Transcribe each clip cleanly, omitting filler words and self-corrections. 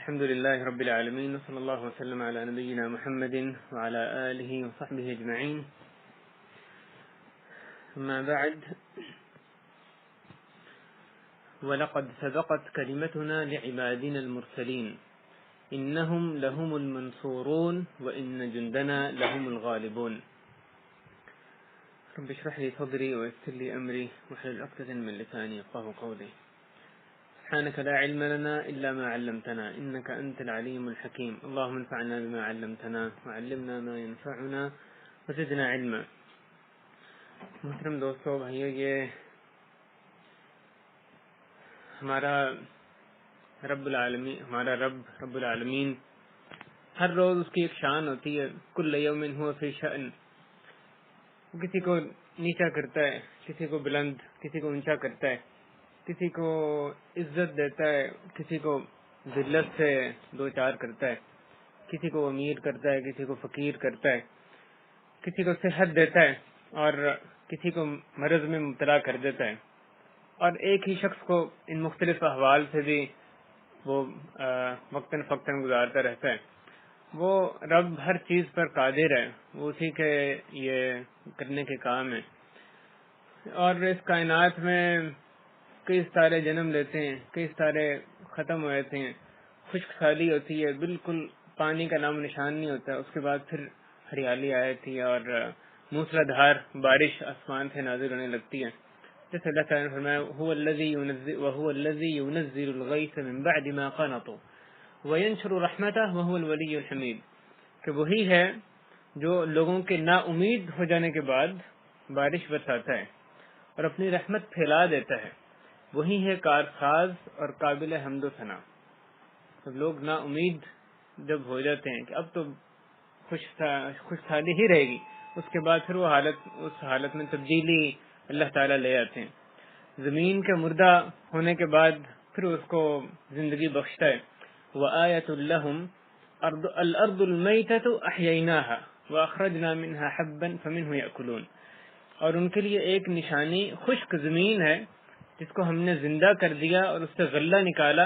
الحمد لله رب العالمين وصلى الله وسلم على نبينا محمد وعلى آله وصحبه أجمعين. أما بعد، ولقد سبقت كلمتنا لعبادنا المرسلين إنهم لهم المنصورون وإن جندنا لهم الغالبون. رب اشرح لي صدري ويسر لي أمري واحلل عقدة من لساني يفقهوا قولي. سبحانك لا علم لنا إلا ما علمتنا إنك أنت العليم الحكيم. اللهم انفعنا بما علمتنا وعلمنا ما ينفعنا وزدنا علما. محترم دوستو بھائیو، یہ ہمارا رب العالمین ہر روز اس کی ایک شان ہوتی ہے. کل یوم ہوا فی شأن. کسی کو نیچا کرتا ہے، کسی کو بلند، کسی کو اونچا کرتا ہے، کسی کو عزت دیتا ہے، کسی کو ذلت سے دو چار کرتا ہے، کسی کو امیر کرتا ہے، کسی کو فقیر کرتا ہے، کسی کو صحت دیتا ہے اور کسی کو مرض میں مبتلا کر دیتا ہے. اور ایک ہی شخص کو ان مختلف احوال سے بھی وہ وقتاً فوقتاً گزارتا رہتا ہے. وہ رب ہر چیز پر قادر ہے، وہ اسی کے یہ کرنے کے کام ہے. اور اس کائنات میں کئی ستارے جنم لیتے ہیں، کئی ستارے ختم ہو جاتے ہیں، خشک سالی ہوتی ہے، بالکل پانی کا نام نشان نہیں ہوتا. اس کے بعد پھر ہریالی آ جاتی ہے اور موسلا دھار بارش آسمان سے نازل ہونے لگتی ہے. جیسے اللہ تعالیٰ نے فرمایا وَهُوَ الَّذِي يُنَزِّلُ الْغَيْثَ مِن بَعْدِ مَا قَنَطُوا وَيَنشُرُ رَحْمَتَهُ وَهُوَ الْوَلِيُّ الْحَمِيدُ، کہ وہی ہے جو لوگوں کے نا امید ہو جانے کے بعد بارش برساتا ہے اور اپنی رحمت پھیلا دیتا ہے. وہی ہے کارساز اور قابل حمد و ثنا. جب لوگ نا امید جب ہو جاتے ہیں کہ اب تو خوشحالی ہی رہے گی، اس کے بعد پھر وہ اس حالت میں تبدیلی اللہ تعالیٰ لے آتے ہیں. زمین کے مردہ ہونے کے بعد پھر اس کو زندگی بخشتا ہے. وَآيَةٌ لَهُمْ الْأَرْضُ الْمَيْتَةُ أَحْيَيْنَاهَا وَأَخْرَجْنَا مِنْهَا حَبًّا فَمِنْهُ يَأْكُلُونَ. اور ان کے لیے ایک نشانی خشک زمین ہے جس کو ہم نے زندہ کر دیا اور اس سے غلہ نکالا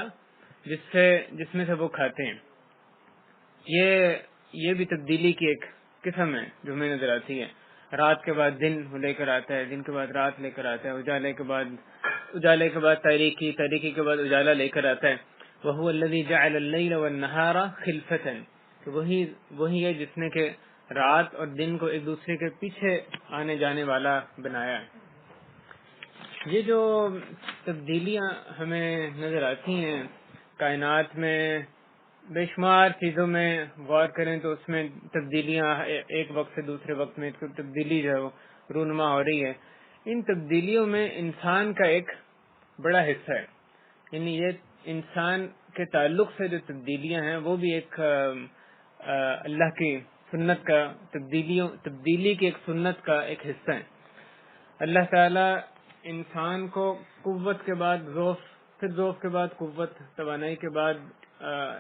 جس میں سے وہ کھاتے ہیں. یہ بھی تبدیلی کی ایک قسم ہے جو ہمیں نظر آتی ہے. رات کے بعد دن لے کر آتا ہے، دن کے بعد رات لے کر آتا ہے، اجالے کے بعد تاریکی کے بعد اجالا لے کر آتا ہے. وَهُوَ الَّذِي جَعَلَ اللَّيْلَ وَالنَّهَارَ خِلْفَةً، کہ وہی ہے جس نے کہ رات اور دن کو ایک دوسرے کے پیچھے آنے جانے والا بنایا ہے. یہ جو تبدیلیاں ہمیں نظر آتی ہیں کائنات میں، بے شمار چیزوں میں غور کریں تو اس میں تبدیلیاں ایک وقت سے دوسرے وقت میں تبدیلی جو ہے رونما ہو رہی ہے. ان تبدیلیوں میں انسان کا ایک بڑا حصہ ہے. یعنی یہ انسان کے تعلق سے جو تبدیلیاں ہیں وہ بھی ایک اللہ کی سنت کا تبدیلی کی ایک سنت کا ایک حصہ ہے. اللہ تعالی انسان کو قوت کے بعد ضعف، پھر ضعف کے بعد قوت، توانائی کے بعد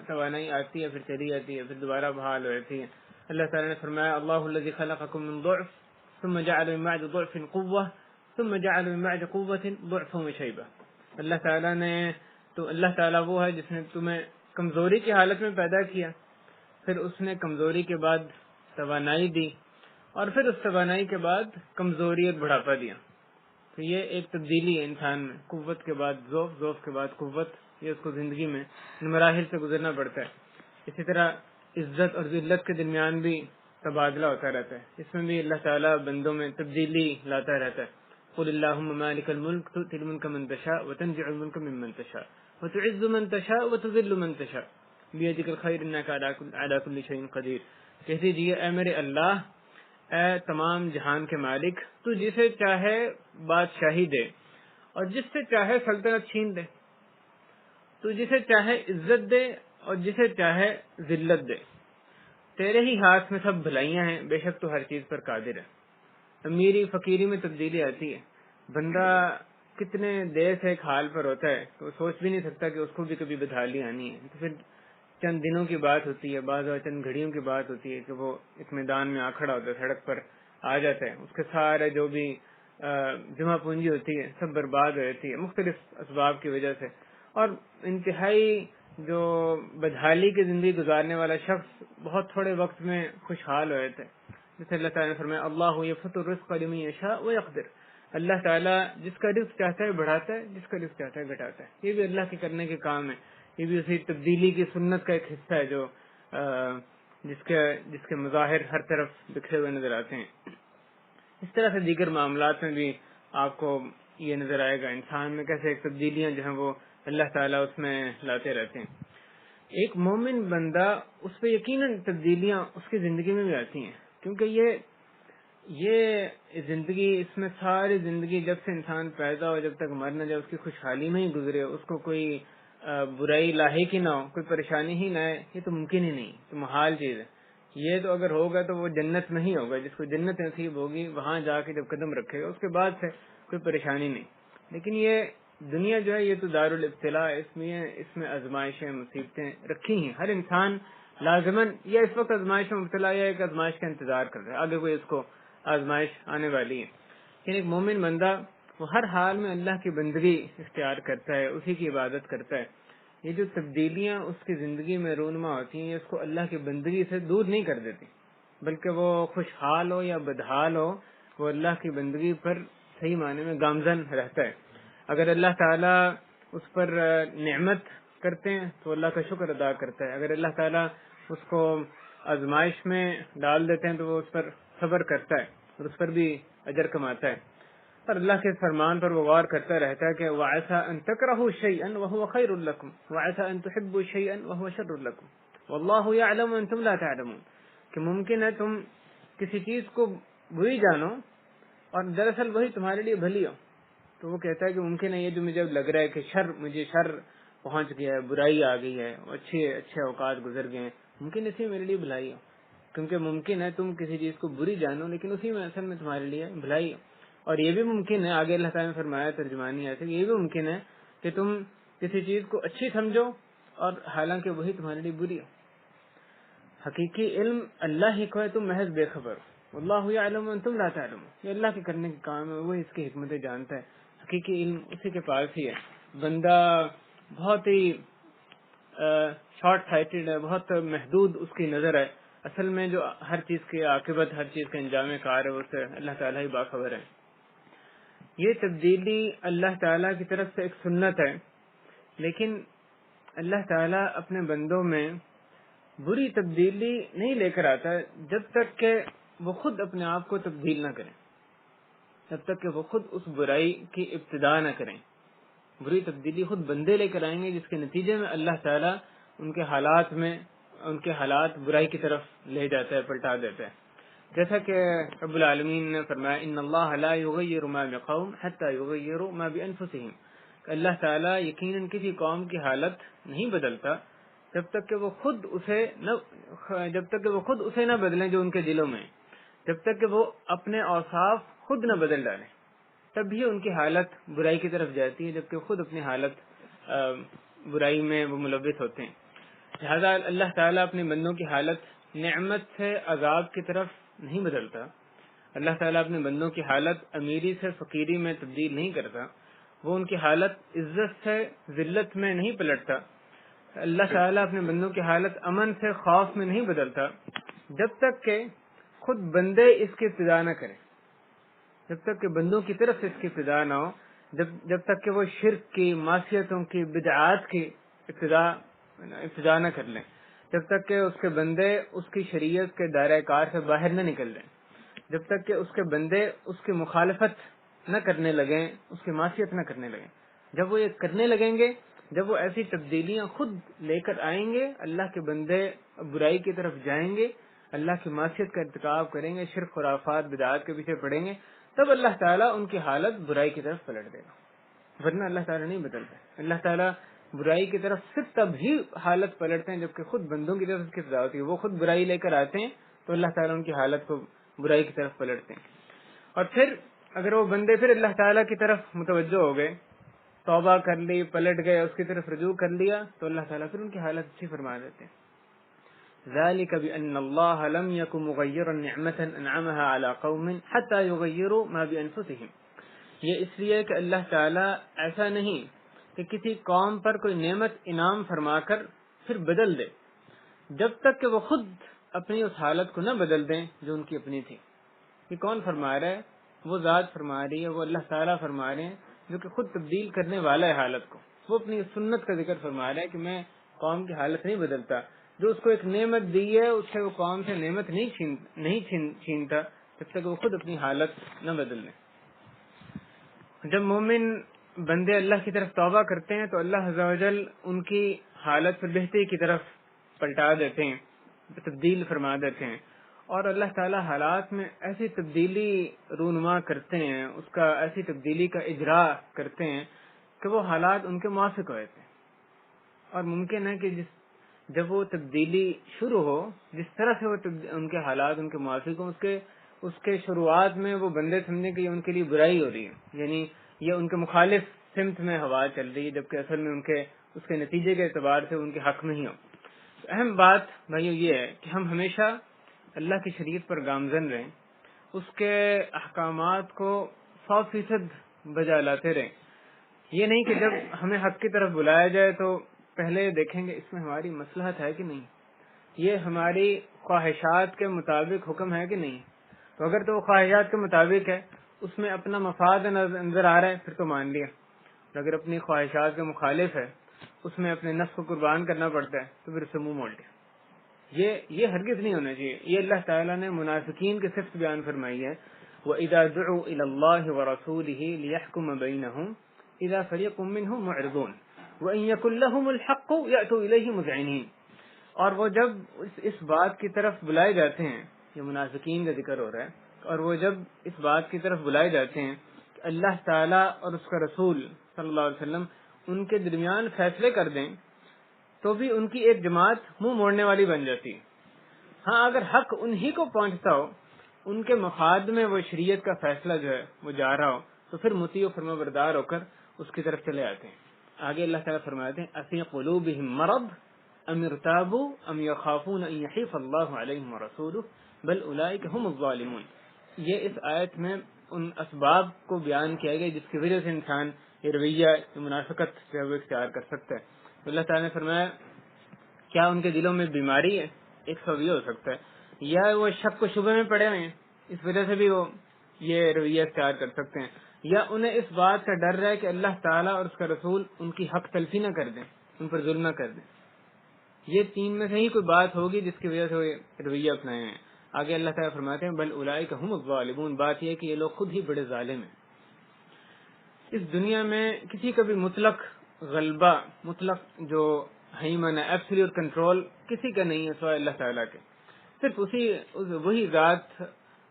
توانائی آتی ہے، پھر چلی جاتی ہے، پھر دوبارہ بحال ہو جاتی ہے. اللہ تعالیٰ نے فرمایا اللہ الذی خلقکم من ضعف ثم جعل من بعد ضعف قوة ثم جعل من بعد قوة ضعفا وشیبہ. اللہ تعالیٰ وہ ہے جس نے تمہیں کمزوری کی حالت میں پیدا کیا، پھر اس نے کمزوری کے بعد توانائی دی، اور پھر اس توانائی کے بعد کمزوری اور بڑھاپا دیا. تو یہ ایک تبدیلی ہے انسان میں، قوت کے بعد ضعف، ضعف کے بعد قوت. یہ اس کو زندگی میں ان مراحل سے گزرنا پڑتا ہے. اسی طرح عزت اور ذلت کے درمیان بھی تبادلہ ہوتا رہتا ہے. اس میں بھی اللہ تعالیٰ بندوں میں تبدیلی لاتا رہتا ہے. قل اللہم مالک الملک تؤتی الملک من تشاء وتنزع الملک ممن تشاء وتعز من تشاء وتذل من تشاء بیدک الخیر انک علی کل شیء قدیر. کہہ دیجیے اے میرے اللہ، اے تمام جہان کے مالک، تو جسے چاہے بادشاہی دے اور جس سے چاہے سلطنت چھین دے، تو جسے چاہے عزت دے اور جسے چاہے ذلت دے. تیرے ہی ہاتھ میں سب بھلائیاں ہیں، بے شک تو ہر چیز پر قادر ہے. امیری فقیری میں تبدیلی آتی ہے. بندہ کتنے دیر سے ایک حال پر ہوتا ہے تو سوچ بھی نہیں سکتا کہ اس کو بھی کبھی بدحالی آنی ہے. تو پھر چند دنوں کی بات ہوتی ہے، بعض چند گھڑیوں کی بات ہوتی ہے کہ وہ ایک میدان میں آ کھڑا ہوتا ہے، سڑک پر آ جاتا ہے. اس کے سارے جو بھی جمع پونجی ہوتی ہے سب برباد ہو جاتی ہے مختلف اسباب کی وجہ سے، اور انتہائی جو بدحالی کی زندگی گزارنے والا شخص بہت تھوڑے وقت میں خوشحال ہوئے تھے. جیسے اللہ تعالیٰ نے فرمایا اللہ یبسط الرزق لمن یشاء ویقدر، اللہ تعالیٰ جس کا رزق چاہتا ہے بڑھاتا ہے، جس کا رزق چاہتا ہے گھٹاتا ہے. یہ بھی اللہ کے کرنے کے کام ہے، یہ بھی اسی تبدیلی کی سنت کا ایک حصہ ہے جو جس کے مظاہر ہر طرف بکھرے ہوئے نظر آتے ہیں. اس طرح سے دیگر معاملات میں بھی آپ کو یہ نظر آئے گا انسان میں کیسے ایک تبدیلیاں جو ہیں وہ اللہ تعالیٰ اس میں لاتے رہتے ہیں. ایک مومن بندہ اس پہ یقیناً تبدیلیاں اس کی زندگی میں بھی آتی ہیں، کیونکہ یہ زندگی، اس میں ساری زندگی جب سے انسان پیدا ہو جب تک مرنا جائے اس کی خوشحالی میں ہی گزرے، اس کو کوئی برائی لاحق ہی نہ ہو، کوئی پریشانی ہی نہ آئے، یہ تو ممکن ہی نہیں، تو محال چیز ہے. یہ تو اگر ہوگا تو وہ جنت میں ہی ہوگا، جس کو جنت نصیب ہوگی وہاں جا کے جب قدم رکھے گا اس کے بعد سے کوئی پریشانی نہیں. لیکن یہ دنیا جو ہے یہ تو دار الابتلاء، اس میں آزمائشیں مصیبتیں رکھی ہیں. ہر انسان لازماً یا اس وقت آزمائش میں مبتلا یا ایک آزمائش کا انتظار کر رہا ہے، آگے کوئی اس کو آزمائش آنے والی ہے. لیکن ایک مومن بندہ وہ ہر حال میں اللہ کی بندگی اختیار کرتا ہے، اسی کی عبادت کرتا ہے. یہ جو تبدیلیاں اس کی زندگی میں رونما ہوتی ہیں یہ اس کو اللہ کی بندگی سے دور نہیں کر دیتی، بلکہ وہ خوشحال ہو یا بدحال ہو وہ اللہ کی بندگی پر صحیح معنی میں گامزن رہتا ہے. اگر اللہ تعالیٰ اس پر نعمت کرتے ہیں تو اللہ کا شکر ادا کرتا ہے، اگر اللہ تعالیٰ اس کو آزمائش میں ڈال دیتے ہیں تو وہ اس پر صبر کرتا ہے اور اس پر بھی اجر کماتا ہے. اور اللہ کے فرمان پر وہ غور کرتا رہتا ہے کہ وَعَسَىٰ أَن تَكْرَهُوا شَيْئًا وَهُوَ خَيْرٌ لَكُمْ وَعَسَىٰ أَن تُحِبُّوا شَيْئًا وَهُوَ شَرٌّ لَكُمْ وَاللَّهُ يَعْلَمُ وَأَنتُمْ لَا تَعْلَمُونَ. کہ ممکن ہے تم کسی چیز کو بری جانو اور دراصل وہی تمہارے لیے بھلی ہو. تو وہ کہتا ہے کہ ممکن ہے یہ جو مجھے لگ رہا ہے کہ مجھے شر پہنچ گیا ہے، برائی آ گئی ہے، اچھے اوقات گزر گئے ہیں، ممکن اسی میرے لیے بھلائی ہو. کیونکہ ممکن ہے تم کسی چیز کو بری جانو لیکن اسی میں اصل میں تمہارے لیے بھلائی ہو. اور یہ بھی ممکن ہے، آگے اللہ تعالیٰ نے فرمایا ترجمانی ایسے، یہ بھی ممکن ہے کہ تم کسی چیز کو اچھی سمجھو اور حالانکہ وہی تمہارے لیے بری ہو. حقیقی علم اللہ ہی کو ہے، تم محض بے خبر ہو. واللہ یعلم وانتم لا تعلمون. یہ اللہ کے کرنے کے کام ہے، وہ اس کی حکمتیں جانتا ہے. حقیقی علم اسی کے پاس ہی ہے. بندہ بہت ہی شارٹ سائٹڈ ہے، بہت محدود اس کی نظر ہے. اصل میں جو ہر چیز کی عاقبت، ہر چیز کا انجام کار ہے وہ سے اللہ تعالیٰ ہی باخبر ہے. یہ تبدیلی اللہ تعالیٰ کی طرف سے ایک سنت ہے، لیکن اللہ تعالیٰ اپنے بندوں میں بری تبدیلی نہیں لے کر آتا جب تک کہ وہ خود اپنے آپ کو تبدیل نہ کریں، جب تک کہ وہ خود اس برائی کی ابتدا نہ کریں. بری تبدیلی خود بندے لے کر آئیں گے، جس کے نتیجے میں اللہ تعالیٰ ان کے حالات برائی کی طرف لے جاتا ہے، پلٹا دیتا ہے. جیسا کہ رب العالمین نے فرمایا ان اللہ لا یغیر ما بقوم حتی یغیروا ما بانفسہم، کہ اللہ تعالیٰ یقیناً کسی قوم کی حالت نہیں بدلتا جب تک کہ وہ خود اسے نہ بدلیں جو ان کے دلوں میں، جب تک کہ وہ اپنے اوصاف خود نہ بدل ڈالیں تب بھی ان کی حالت برائی کی طرف جاتی ہے، جبکہ خود اپنی حالت برائی میں وہ ملوث ہوتے ہیں. لہذا اللہ تعالیٰ اپنے بندوں کی حالت نعمت سے عذاب کی طرف نہیں بدلتا. اللہ تعالیٰ اپنے بندوں کی حالت امیری سے فقیری میں تبدیل نہیں کرتا. وہ ان کی حالت عزت سے ذلت میں نہیں پلٹتا. اللہ تعالیٰ اپنے بندوں کی حالت امن سے خوف میں نہیں بدلتا جب تک کہ خود بندے اس کی ابتدا نہ کریں، جب تک کہ بندوں کی طرف سے اس کی ابتدا نہ ہو، جب تک کہ وہ شرک کی، معصیتوں کی، بدعات کی ابتدا نہ کر لیں، جب تک کہ اس کے بندے اس کی شریعت کے دائرہ کار سے باہر نہ نکل لیں، جب تک کہ اس کے بندے اس کی مخالفت نہ کرنے لگیں، اس کی معصیت نہ کرنے لگیں. جب وہ یہ کرنے لگیں گے، جب وہ ایسی تبدیلیاں خود لے کر آئیں گے، اللہ کے بندے برائی کی طرف جائیں گے، اللہ کی معصیت کا ارتکاب کریں گے، شرک خرافات بدعات کے پیچھے پڑیں گے، تب اللہ تعالیٰ ان کی حالت برائی کی طرف پلٹ دے گا. ورنہ اللہ تعالیٰ نہیں بدلتا. اللہ تعالیٰ برائی کی طرف صرف تب ہی حالت پلٹتے ہیں جبکہ خود بندوں کی طرف اس کی سزا ہوتی ہے. وہ خود برائی لے کر آتے ہیں تو اللہ تعالیٰ ان کی حالت کو برائی کی طرف پلٹتے ہیں. اور پھر اگر وہ بندے پھر اللہ تعالیٰ کی طرف متوجہ ہو گئے، توبہ کر لی، پلٹ گئے، اس کی طرف رجوع کر لیا، تو اللہ تعالیٰ پھر ان کی حالت اچھی فرما دیتے ہیں. ذلك بأن الله لم يكن مغيرا نعمة انعمها على قوم حتى يغيروا ما بانفسهم. یہ اس لیے کہ اللہ تعالیٰ ایسا نہیں کہ کسی قوم پر کوئی نعمت انعام فرما کر پھر بدل دے، جب تک کہ وہ خود اپنی اس حالت کو نہ بدل دیں جو ان کی اپنی تھی۔ یہ کون فرما رہا ہے؟ وہ ذات فرما رہی ہے، وہ اللہ تعالیٰ فرما رہے ہیں جو کہ خود تبدیل کرنے والا ہے حالت کو۔ وہ اپنی سنت کا ذکر فرما رہا ہے کہ میں قوم کی حالت نہیں بدلتا، جو اس کو ایک نعمت دی ہے اس سے وہ قوم سے نعمت نہیں چھینتا جب تک وہ خود اپنی حالت نہ بدل لیں۔ جب مومن بندے اللہ کی طرف توبہ کرتے ہیں تو اللہ عز و جل ان کی حالت پر بہتری کی طرف پلٹا دیتے ہیں، تبدیل فرما دیتے ہیں، اور اللہ تعالی حالات میں ایسی تبدیلی رونما کرتے ہیں، اس کا ایسی تبدیلی کا اجرا کرتے ہیں کہ وہ حالات ان کے موافق ہوتے ہیں۔ اور ممکن ہے کہ جب وہ تبدیلی شروع ہو، جس طرح سے وہ ان کے حالات ان کے موافق ہوں، اس کے شروعات میں وہ بندے سمجھیں کہ یہ ان کے لیے برائی ہو رہی ہے، یعنی یہ ان کے مخالف سمت میں ہوا چل رہی ہے، جبکہ اصل میں اس کے نتیجے کے اعتبار سے ان کے حق میں ہی ہو۔ اہم بات بھائیو یہ ہے کہ ہم ہمیشہ اللہ کی شریعت پر گامزن رہیں، اس کے احکامات کو 100% بجا لاتے رہیں۔ یہ نہیں کہ جب ہمیں حق کی طرف بلایا جائے تو پہلے دیکھیں گے اس میں ہماری مصلحت ہے کہ نہیں، یہ ہماری خواہشات کے مطابق حکم ہے کہ نہیں۔ تو اگر تو وہ خواہشات کے مطابق ہے، اس میں اپنا مفاد نظر آ رہا ہے، پھر تو مان لیا۔ اور اگر اپنی خواہشات کے مخالف ہے، اس میں اپنے نفس کو قربان کرنا پڑتا ہے، تو پھر اسے منہ موڑ لیا۔ یہ ہرگز نہیں ہونا چاہیے۔ یہ اللہ تعالیٰ نے منافقین کی صفت بیان فرمائی ہے، وَإِذَا دُعُوا إِلَى اللَّهِ وَرَسُولِهِ لِيَحْكُمَ بَيْنَهُمْ إِذَا فَرِيقٌ مِّنْهُمْ مُعْرِضُونَ وَإِن يَكُن لَّهُمُ الْحَقُّ يَأْتُوا إِلَيْهِ مُذْعِنِينَ۔ اور وہ جب اس بات کی طرف بلائے جاتے ہیں، یہ منافقین کا ذکر ہو رہا ہے، اور وہ جب اس بات کی طرف بلائے جاتے ہیں کہ اللہ تعالیٰ اور اس کا رسول صلی اللہ علیہ وسلم ان کے درمیان فیصلے کر دیں، تو بھی ان کی ایک جماعت منہ موڑنے والی بن جاتی ہے۔ ہاں، اگر حق انہی کو پہنچتا ہو، ان کے مفاد میں وہ شریعت کا فیصلہ جو ہے وہ جا رہا ہو، تو پھر مطیع و فرما بردار ہو کر اس کی طرف چلے آتے ہیں۔ آگے اللہ تعالیٰ فرماتے ہیں افی قلوبہم مرض ام ارتابوا ام یخافون ان یحیف اللہ علیہم ورسولہ بل اولئک هم الظالمون۔ یہ اس آیت میں ان اسباب کو بیان کیا گیا جس کی وجہ سے انسان یہ رویہ، یہ منافقت جو ہے وہ اختیار کر سکتا ہے۔ اللہ تعالیٰ نے فرمایا کیا ان کے دلوں میں بیماری ہے؟ ایک سب یہ ہو سکتا ہے، یا وہ شک و شبہ میں پڑے ہوئے ہیں، اس وجہ سے بھی وہ یہ رویہ اختیار کر سکتے ہیں، یا انہیں اس بات کا ڈر ہے کہ اللہ تعالیٰ اور اس کا رسول ان کی حق تلفی نہ کر دیں، ان پر ظلم نہ کر دیں۔ یہ تین میں سے ہی کوئی بات ہوگی جس کی وجہ سے وہ رویہ اپنائے ہیں۔ آگے اللہ تعالیٰ فرماتے ہیں بل اولئک هم الظالمون۔ بات یہ ہے کہ یہ لوگ خود ہی بڑے ظالم ہیں۔ اس دنیا میں کسی کا بھی مطلق غلبہ، مطلق جو ہیمن ہے، ایبسلیوٹ کنٹرول کسی کا نہیں ہے سوائے اللہ تعالیٰ کے۔ صرف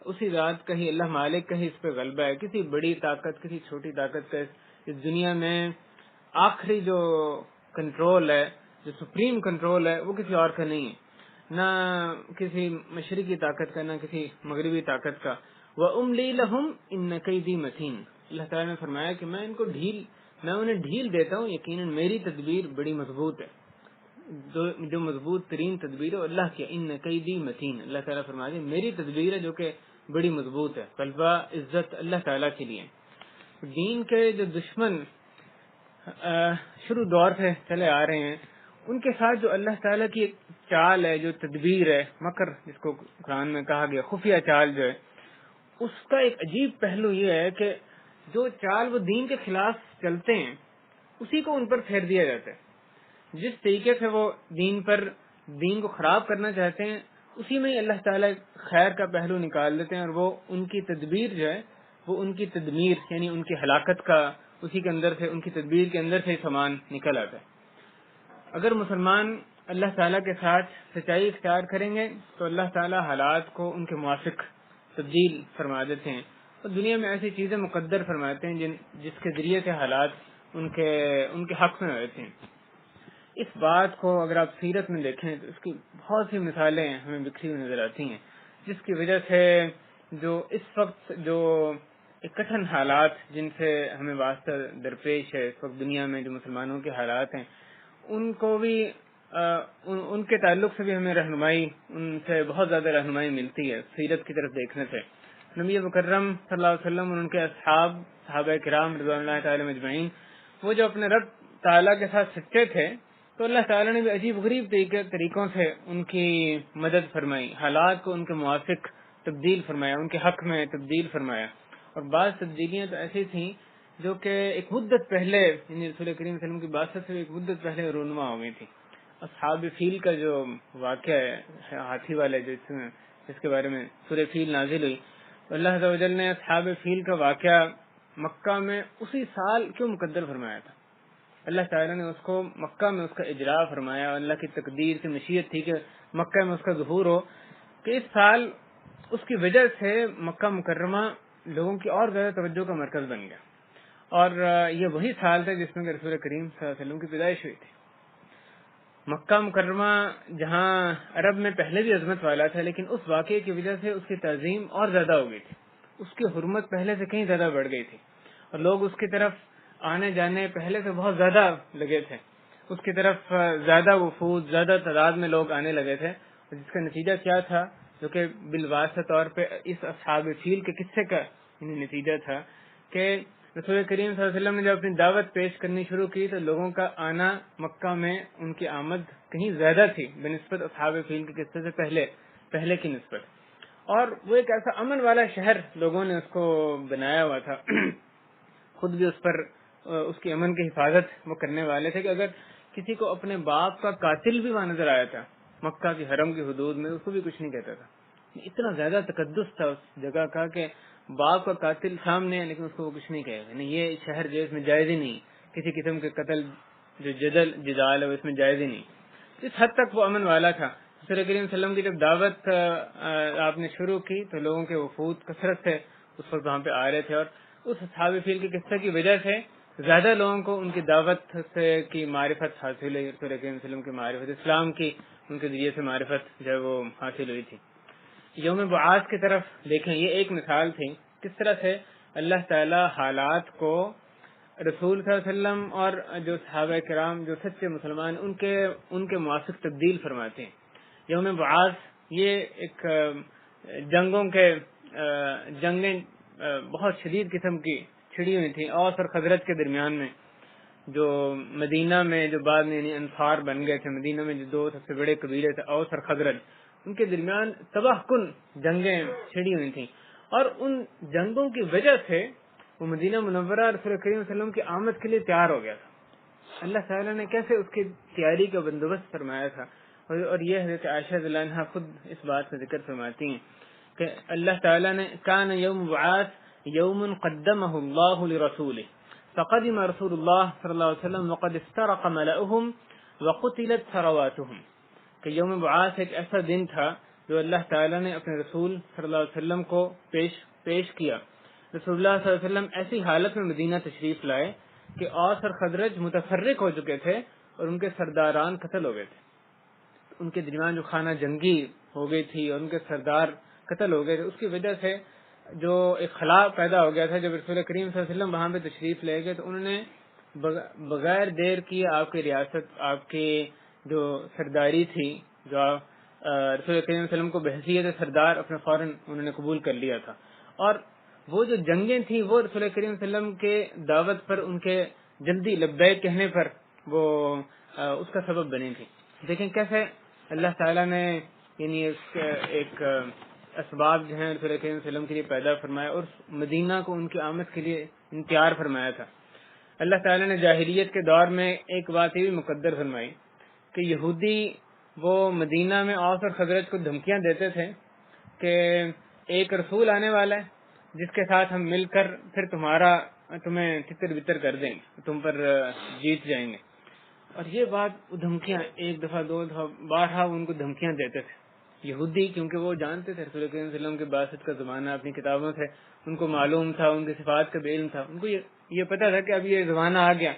اسی ذات کا ہی، اللہ مالک کا ہی اس پہ غلبہ ہے۔ کسی بڑی طاقت، کسی چھوٹی طاقت کا اس دنیا میں آخری جو کنٹرول ہے، جو سپریم کنٹرول ہے، وہ کسی اور کا نہیں ہے، نہ کسی مشرقی طاقت کا، نہ کسی مغربی طاقت کا۔ وَأُمْلِي لَهُمْ إِنَّ كَيْدِي مَتِينٌ۔ اللہ تعالیٰ نے فرمایا کہ میں انہیں ڈھیل دیتا ہوں، یقیناً میری تدبیر بڑی مضبوط ہے۔ جو مضبوط ترین تدبیر ہے اللہ کی، ان کیدی متین۔ اللہ تعالیٰ فرماتے ہیں میری تدبیر ہے جو کہ بڑی مضبوط ہے۔ غلبہ عزت اللہ تعالیٰ کے لیے۔ دین کے جو دشمن شروع دور سے چلے آ رہے ہیں، ان کے ساتھ جو اللہ تعالیٰ کی ایک چال ہے، جو تدبیر ہے، مکر جس کو قرآن میں کہا گیا، خفیہ چال جو ہے، اس کا ایک عجیب پہلو یہ ہے کہ جو چال وہ دین کے خلاف چلتے ہیں اسی کو ان پر پھیر دیا جاتا ہے۔ جس طریقے سے وہ دین کو خراب کرنا چاہتے ہیں، اسی میں ہی اللہ تعالیٰ خیر کا پہلو نکال دیتے ہیں، اور وہ ان کی تدبیر جو ہے وہ ان کی تدمیر یعنی ان کی ہلاکت کا اسی کے اندر سے، ان کی تدبیر کے اندر سے سامان نکل آتا ہے۔ اگر مسلمان اللہ تعالیٰ کے ساتھ سچائی اختیار کریں گے تو اللہ تعالیٰ حالات کو ان کے موافق تبدیل فرما دیتے ہیں، اور دنیا میں ایسی چیزیں مقدر فرماتے ہیں جس کے ذریعے سے حالات ان کے حق میں ہوتے ہیں۔ اس بات کو اگر آپ سیرت میں دیکھیں تو اس کی بہت سی مثالیں ہمیں بکھری ہوئی نظر آتی ہیں، جس کی وجہ سے جو اس وقت جو ایک کٹھن حالات جن سے ہمیں واسطہ درپیش ہے اس وقت دنیا میں، جو مسلمانوں کے حالات ہیں، ان کو بھی ان کے تعلق سے بھی ہمیں رہنمائی، ان سے بہت زیادہ رہنمائی ملتی ہے سیرت کی طرف دیکھنے سے۔ نبی مکرم صلی اللہ علیہ وسلم اور ان کے صحابہ کرام رضوان اللہ تعالی مجمعین، وہ جو اپنے رب تعالیٰ کے ساتھ سچے تھے تو اللہ تعالیٰ نے بھی عجیب غریب طریقوں سے ان کی مدد فرمائی، حالات کو ان کے موافق تبدیل فرمایا، ان کے حق میں تبدیل فرمایا. اور بعض تبدیلیاں تو ایسی تھیں جو کہ ایک مدت پہلے، یعنی رسول کریم صلی اللہ علیہ وسلم کی بعثت سے ایک مدت پہلے رونما ہو گئی تھی. اصحاب فیل کا جو واقعہ ہے، ہاتھی والے جس کے بارے میں سورہ فیل نازل ہوئی، تو اللہ عز و جل نے اصحاب فیل کا واقعہ مکہ میں اسی سال کیوں مقدر فرمایا تھا؟ اللہ تعالیٰ نے اس کو مکہ میں اس کا اجرا فرمایا، اور اللہ کی تقدیر کی مشیت تھی کہ مکہ میں اس کا ظہور ہو، کہ اس سال اس کی وجہ سے مکہ مکرمہ لوگوں کی اور زیادہ توجہ کا مرکز بن گیا. اور یہ وہی سال تھا جس میں رسول کریم صلی اللہ علیہ وسلم کی پیدائش ہوئی تھی. مکہ مکرمہ جہاں عرب میں پہلے بھی عظمت والا تھا، لیکن اس واقعے کی وجہ سے اس کی تعظیم اور زیادہ ہو گئی تھی، اس کی حرمت پہلے سے کہیں زیادہ بڑھ گئی تھی، اور لوگ اس کی طرف آنے جانے پہلے سے بہت زیادہ لگے تھے، اس کی طرف زیادہ وفود، زیادہ تعداد میں لوگ آنے لگے تھے. جس کا نتیجہ کیا تھا، جو کہ بالواسطہ طور پہ اس اصحاب فیل کے قصے کا نتیجہ تھا، کہ رسول کریم صلی اللہ علیہ وسلم نے جب اپنی دعوت پیش کرنی شروع کی تو لوگوں کا آنا مکہ میں، ان کی آمد کہیں زیادہ تھی بنسبت اصحاب فیل کے قصے سے پہلے کی نسبت. اور وہ ایک ایسا امن والا شہر لوگوں نے اس کو بنایا ہوا تھا، خود بھی اس پر اس کی امن کی حفاظت وہ کرنے والے تھے، کہ اگر کسی کو اپنے باپ کا قاتل بھی وہاں نظر آیا تھا مکہ کی حرم کی حدود میں، اس کو بھی کچھ نہیں کہتا تھا. اتنا زیادہ تقدس تھا اس جگہ کا کہ باپ کا قاتل سامنے ہے لیکن اس کو وہ کچھ نہیں کہے گا. نہیں، یہ شہر جو اس میں جائز ہی نہیں، کسی قسم کے قتل جو جدال ہے وہ اس میں جائز ہی نہیں. اس حد تک وہ امن والا تھا. رسول کریم صلی اللہ علیہ وسلم کی جب دعوت آپ نے شروع کی تو لوگوں کے وفود کثرت سے اس وقت وہاں پہ آ رہے تھے، اور اس اصحاب فیل کے قصے کی وجہ سے زیادہ لوگوں کو ان کی دعوت سے کی معرفت حاصل ہوئی. رسول کریم صلی اللہ علیہ وسلم کی معرفت، اسلام کی ان کے ذریعے سے معرفت جو وہ حاصل ہوئی تھی. یوم بعاث کی طرف دیکھیں، یہ ایک مثال تھی کس طرح سے اللہ تعالی حالات کو رسول صلی اللہ علیہ وسلم اور جو صحابہ کرام جو سچے مسلمان ان کے موافق تبدیل فرماتے ہیں. یوم بعاث یہ ایک جنگیں بہت شدید قسم کی چھڑی ہوئی تھیں اوس اور خزرج کے درمیان میں، جو مدینہ میں جو بعد میں یعنی انصار بن گئے تھے. مدینہ میں جو دو سب سے بڑے قبیلے تھے اوس اور خزرج، ان کے درمیان تباہ کن جنگیں چھڑی ہوئی تھیں، اور ان جنگوں کی وجہ سے وہ مدینہ منورہ رسول کریم صلی اللہ علیہ وسلم کی آمد کے لیے تیار ہو گیا تھا. اللہ تعالیٰ نے کیسے اس کی تیاری کا بندوبست فرمایا تھا. اور یہ حضرت عائشہ رضی اللہ عنہا خود اس بات کا ذکر فرماتی ہیں کہ اللہ تعالیٰ نے کان یوم بعاث یوم قدمہ اللہ لرسولہ فقدم رسول اللہ صلی اللہ علیہ وسلم وقد استرق ملأهم وقتلت ثرواتهم، کہ یوم بعاث ایک ایسا دن تھا جو اللہ تعالیٰ نے اپنے رسول صلی اللہ علیہ وسلم کو پیش کیا. رسول اللہ صلی اللہ علیہ وسلم ایسی حالت میں مدینہ تشریف لائے کہ اوس اور خزرج متفرق ہو چکے تھے اور ان کے سرداران قتل ہو گئے تھے. ان کے درمیان جو خانہ جنگی ہو گئی تھی اور ان کے سردار قتل ہو گئے تھے، اس کی وجہ سے جو ایک خلا پیدا ہو گیا تھا. جب رسول کریم صلی اللہ علیہ وسلم وہاں پہ تشریف لے گئے تو انہوں نے بغیر دیر کیے آپ کی ریاست، آپ کی جو سرداری تھی، جو رسول کریم صلی اللہ علیہ وسلم کو بحیثیت سردار اپنے فوراً انہوں نے قبول کر لیا تھا. اور وہ جو جنگیں تھیں وہ رسول کریم صلی اللہ علیہ وسلم کے دعوت پر، ان کے جلدی لبیک کہنے پر وہ اس کا سبب بنی تھی. دیکھیں کیسے اللہ تعالیٰ نے یعنی ایک اسباب جو ہیں رسول کریم صلی اللہ علیہ وسلم کے لیے پیدا فرمایا اور مدینہ کو ان کی آمد کے لیے تیار فرمایا تھا. اللہ تعالیٰ نے جاہلیت کے دور میں ایک بات یہ بھی مقدر فرمائی کہ یہودی وہ مدینہ میں اوس اور خزرج کو دھمکیاں دیتے تھے کہ ایک رسول آنے والا ہے جس کے ساتھ ہم مل کر پھر تمہیں تتر بتر کر دیں گے، تم پر جیت جائیں گے. اور یہ بات دھمکیاں ایک دفعہ دو دفعہ بارہا ان کو دھمکیاں دیتے تھے یہودی، کیونکہ وہ جانتے تھے رسول کریم صلی اللہ علیہ وسلم کے بعثت کا زمانہ اپنی کتابوں سے ان کو معلوم تھا، ان کی صفات کا بھی علم تھا. ان کو یہ پتا تھا کہ اب یہ زمانہ آ گیا،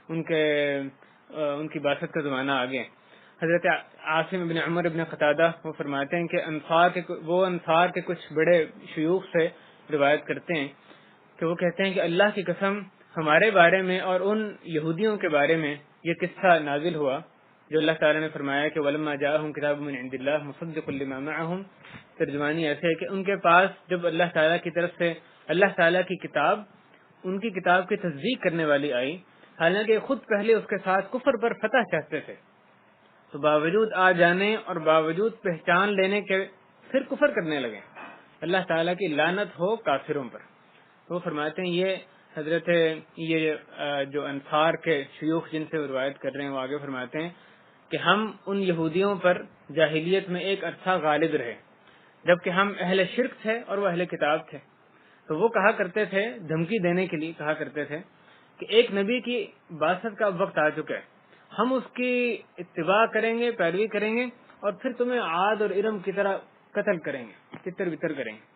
ان کی بعثت کا زمانہ آ گیا. حضرت عاصم بن عمر بن قتادہ وہ فرماتے ہیں کہ انصار کے کچھ بڑے شیوخ سے روایت کرتے ہیں کہ وہ کہتے ہیں کہ اللہ کی قسم ہمارے بارے میں اور ان یہودیوں کے بارے میں یہ قصہ نازل ہوا جو اللہ تعالیٰ نے فرمایا کہ وَلَمَّا جَاءَهُمْ كِتَابٌ مِّنْ عِندِ اللَّهِ مُصَدِّقٌ لِّمَا مَعَهُمْ. ترجمانی ایسے ہے کہ ان کے پاس جب اللہ تعالیٰ کی طرف سے اللہ تعالیٰ کی کتاب، ان کی کتاب کی تصدیق کرنے والی آئی حالانکہ خود پہلے اس کے ساتھ کفر پر فتح چاہتے تھے، تو باوجود آ جانے اور باوجود پہچان لینے کے پھر کفر کرنے لگے۔ اللہ تعالیٰ کی لعنت ہو کافروں پر۔ تو وہ فرماتے ہیں یہ حضرت جو انصار کے شیوخ جن سے روایت کر رہے ہیں وہ آگے فرماتے ہیں کہ ہم ان یہودیوں پر جاہلیت میں ایک عرصہ غالب رہے، جبکہ ہم اہل شرک تھے اور وہ اہل کتاب تھے۔ تو وہ کہا کرتے تھے، دھمکی دینے کے لیے کہا کرتے تھے کہ ایک نبی کی بعثت کا وقت آ چکا ہے، ہم اس کی اتباع کریں گے، پیروی کریں گے، اور پھر تمہیں عاد اور ارم کی طرح قتل کریں گے، تتر بتر کریں گے۔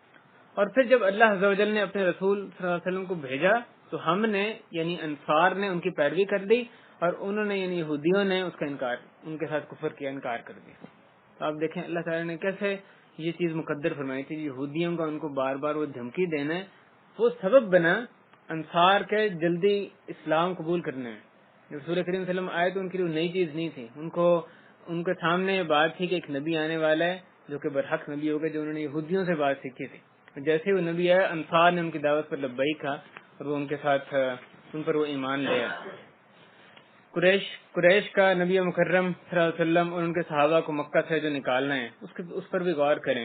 اور پھر جب اللہ عز و جل نے اپنے رسول صلی اللہ علیہ وسلم کو بھیجا تو ہم نے یعنی انصار نے ان کی پیروی کر دی، اور انہوں نے یعنی یہودیوں نے اس کا انکار، ان کے ساتھ کفر کیا، انکار کر دیا۔ تو آپ دیکھیں اللہ تعالیٰ نے کیسے یہ چیز مقدر فرمائی تھی، یہودیوں کا ان کو بار بار وہ دھمکی دینا وہ سبب بنا انصار کے جلدی اسلام قبول کرنے میں۔ جب رسول کریم صلی اللہ علیہ وسلم آئے تو ان کے لیے نئی چیز نہیں تھی، ان کے سامنے یہ بات تھی کہ ایک نبی آنے والا ہے جو کہ برحق نبی ہوگا، جو انہوں نے یہودیوں سے بات سیکھی تھی۔ جیسے وہ نبی آیا، انصار نے ان کی دعوت پر لبیک کہا اور وہ ان کے ساتھ ان پر وہ ایمان لے آئے۔ قریش کا نبی مکرم صلی اللہ علیہ وسلم اور ان کے صحابہ کو مکہ سے جو نکالنا ہے اس پر بھی غور کریں۔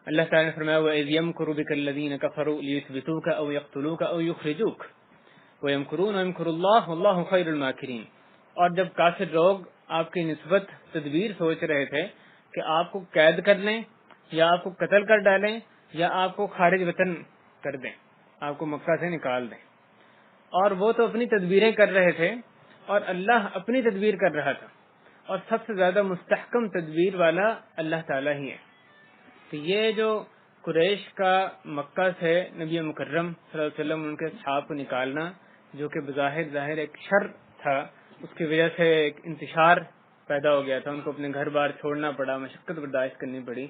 اللہ تعالیٰ نے فرمایا وَإِذْ يَمْكُرُ بِكَ الَّذِينَ كَفَرُوا لِيُثْبِتُوكَ أَوْ يَقْتُلُوكَ أَوْ يُخْرِجُوكَ وَيَمْكُرُونَ وَيَمْكُرُ اللَّهُ وَاللَّهُ خَيْرُ الْمَاكِرِينَ۔ اور جب کافر لوگ آپ کی نسبت تدبیر سوچ رہے تھے کہ آپ کو قید کر لیں یا آپ کو قتل کر ڈالیں یا آپ کو خارج وطن کر دیں، آپ کو مکہ سے نکال دیں، اور وہ تو اپنی تدبیریں کر رہے تھے اور اللہ اپنی تدبیر کر رہا تھا، اور سب سے زیادہ مستحکم تدبیر والا اللہ تعالیٰ ہی ہے۔ تو یہ جو قریش کا مکہ سے نبی مکرم صلی اللہ علیہ وسلم ان کے اصحاب کو نکالنا، جو کہ ظاہر ایک شر تھا، اس کی وجہ سے ایک انتشار پیدا ہو گیا تھا، ان کو اپنے گھر بار چھوڑنا پڑا، مشقت برداشت کرنی پڑی،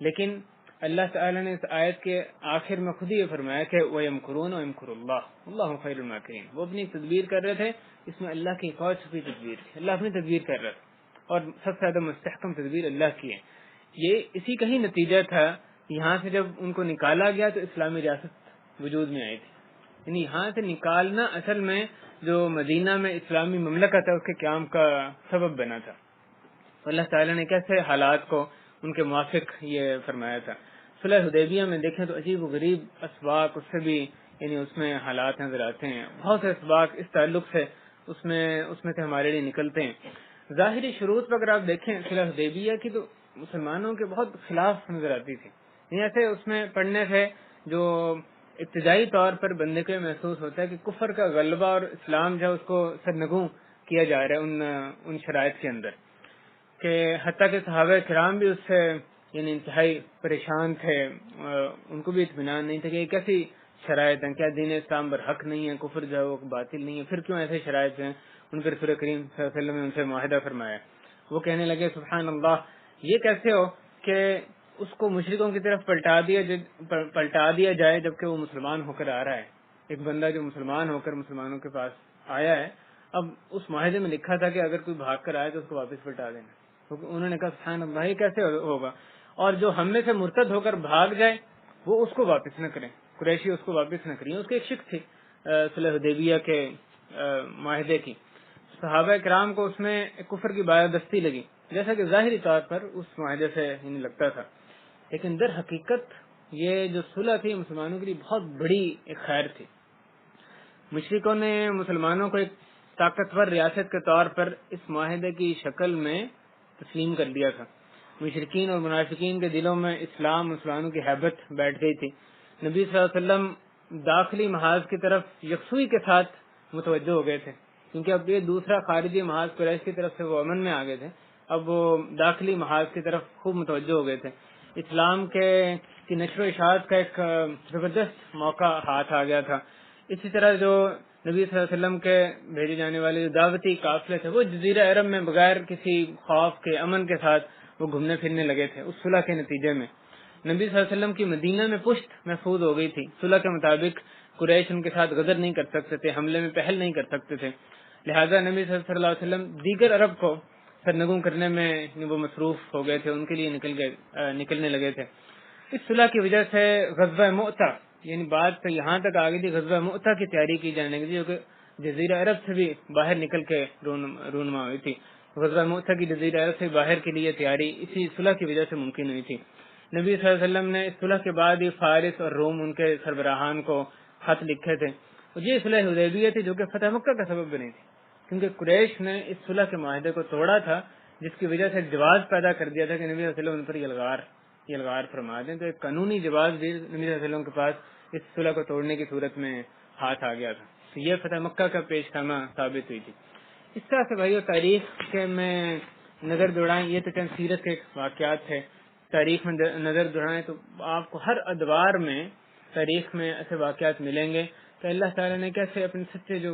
لیکن اللہ تعالیٰ نے اس آیت کے آخر میں خود ہی یہ فرمایا کہ وَيَمْكُرُونَ وَيَمْكُرُ اللَّهُ وَاللَّهُ خَيْرُ الْمَاكِرِينَ۔ وہ اپنی تدبیر کر رہے تھے، اس میں اللہ کی ایک اور چھپی تدبیر تھی، اللہ اپنی تدبیر کر رہا تھا، اور سب سے زیادہ مستحکم تدبیر اللہ کی ہے۔ یہ اسی کا ہی نتیجہ تھا، یہاں سے جب ان کو نکالا گیا تو اسلامی ریاست وجود میں آئی تھی، یعنی یہاں سے نکالنا اصل میں جو مدینہ میں اسلامی مملکت ہے اس کے قیام کا سبب بنا تھا۔ اللہ تعالیٰ نے کیسے حالات کو ان کے موافق یہ فرمایا تھا۔ صلح حدیبیہ میں دیکھیں تو عجیب و غریب اسباق اس سے بھی یعنی اس میں حالات نظر آتے ہیں، بہت سے اسباق اس تعلق سے اس میں سے ہمارے لیے نکلتے ہیں۔ ظاہری شروط پر اگر آپ دیکھیں صلح حدیبیہ کی تو مسلمانوں کے بہت خلاف نظر آتی تھی، ایسے اس میں پڑھنے سے جو ابتدائی طور پر بندے کو محسوس ہوتا ہے کہ کفر کا غلبہ اور اسلام جو اس کو سرنگوں کیا جا رہا ہے ان شرائط کے اندر، کہ حتیٰ کہ صحابہ کرام بھی اس سے یعنی انتہائی پریشان تھے، ان کو بھی اطمینان نہیں تھا کہ یہ کیسی شرائط ہیں، کیا دین اسلام پر حق نہیں ہے، کفر جو ہے وہ باطل نہیں ہے، پھر کیوں ایسے شرائط ہیں۔ ان پر رسول کریم صلی اللہ علیہ وسلم نے ان سے معاہدہ فرمایا، وہ کہنے لگے سبحان اللہ، یہ کیسے ہو کہ اس کو مشرکوں کی طرف پلٹا دیا جائے جبکہ وہ مسلمان ہو کر آ رہا ہے، ایک بندہ جو مسلمان ہو کر مسلمانوں کے پاس آیا ہے۔ اب اس معاہدے میں لکھا تھا کہ اگر کوئی بھاگ کر آئے تو اس کو واپس پلٹا دینا، انہوں نے کہا سبحان اللہ یہ کیسے ہوگا، اور جو ہم میں سے مرتد ہو کر بھاگ جائے وہ اس کو واپس نہ کریں، قریشی اس کو واپس نہ کریں۔ اس کی ایک شک تھی صلح حدیبیہ کے معاہدے کی، صحابہ کرام کو اس میں کفر کی بالادستی لگی، جیسا کہ ظاہری طور پر اس معاہدے سے لگتا تھا، لیکن در حقیقت یہ جو صلح تھی مسلمانوں کے لیے بہت بڑی ایک خیر تھی۔ مشرکوں نے مسلمانوں کو ایک طاقتور ریاست کے طور پر اس معاہدے کی شکل میں تسلیم کر دیا تھا۔ مشرکین اور منافقین کے دلوں میں اسلام مسلمانوں کی ہیبت بیٹھ گئی تھی۔ نبی صلی اللہ علیہ وسلم داخلی محاذ کی طرف یکسوئی کے ساتھ متوجہ ہو گئے تھے، کیونکہ اب یہ دوسرا خارجی محاذ قریش کی طرف سے وہ امن میں آ گئے تھے، اب وہ داخلی محاذ کی طرف خوب متوجہ ہو گئے تھے۔ اسلام کی نشر و اشاعت کا ایک زبردست موقع ہاتھ آ گیا تھا۔ اسی طرح جو نبی صلی اللہ علیہ وسلم کے بھیجے جانے والے جو دعوتی قافلے تھے وہ جزیرہ عرب میں بغیر کسی خوف کے امن کے ساتھ وہ گھومنے پھرنے لگے تھے۔ اس صلح کے نتیجے میں نبی صلی اللہ علیہ وسلم کی مدینہ میں پشت محفوظ ہو گئی تھی، صلح کے مطابق قریش ان کے ساتھ غدر نہیں کر سکتے تھے، حملے میں پہل نہیں کر سکتے تھے، لہذا نبی صلی اللہ علیہ وسلم دیگر عرب کو سرنگوں کرنے میں وہ مصروف ہو گئے تھے، ان کے لیے نکلنے لگے تھے۔ اس صلح کی وجہ سے غزوہ مؤتہ یعنی بات یہاں تک آ گئی تھی، غزوہ مؤتہ کی تیاری کی جانے لگی، جو کہ جزیرہ عرب سے بھی باہر نکل کے رونما ہوئی تھی. غزوہ مؤتہ کی جزیرہ عرب سے باہر کے لیے تیاری اسی صلح کی وجہ سے ممکن ہوئی تھی. نبی صلی اللہ علیہ وسلم نے اس صلح کے بعد ہی فارس اور روم ان کے سربراہان کو خط لکھے تھے. یہ صلح حدیبیہ تھی جو کہ فتح مکہ کا سبب بنی تھی، کیونکہ قریش نے اس صلح کے معاہدے کو توڑا تھا، جس کی وجہ سے ایک جواز پیدا کر دیا تھا کہ نبی صلی اللہ علیہ وسلم ان پر یلغار فرما دیں. تو ایک قانونی جواز بھی نبی صلی اللہ علیہ وسلم کے پاس اس صلح کو توڑنے کی صورت میں ہاتھ آ گیا تھا. تو یہ فتح مکہ کا پیش خیمہ ثابت ہوئی تھی. اس طرح سے بھائیو تاریخ کے میں نظر دوڑائیں، یہ تو چند سیرت کے واقعات تھے. تاریخ میں نظر دوڑائیں تو آپ کو ہر ادوار میں تاریخ میں ایسے واقعات ملیں گے کہ اللہ تعالیٰ نے کیسے اپنے سچے جو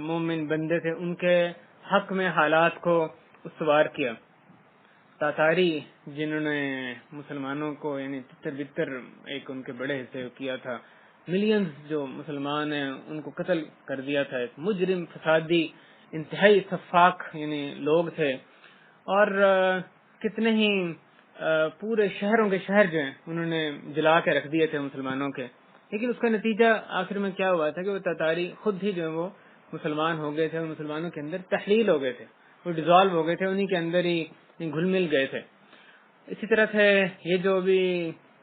مومن بندے تھے ان کے حق میں حالات کو استوار کیا. تاتاری جنہوں نے مسلمانوں کو یعنی تتر بتر ایک ان کے بڑے حصے کیا تھا، ملینز جو مسلمان ہیں ان کو قتل کر دیا تھا. ایک مجرم فسادی انتہائی سفاک یعنی لوگ تھے، اور کتنے ہی پورے شہروں کے شہر جو ہیں انہوں نے جلا کے رکھ دیے تھے مسلمانوں کے. لیکن اس کا نتیجہ آخر میں کیا ہوا تھا کہ وہ تاتاری خود ہی جو ہے وہ مسلمان ہو گئے تھے، اور مسلمانوں کے اندر تحلیل ہو گئے تھے، وہ ڈیزالو ہو گئے تھے، انہی کے اندر ہی گھل مل گئے تھے. اسی طرح سے یہ جو بھی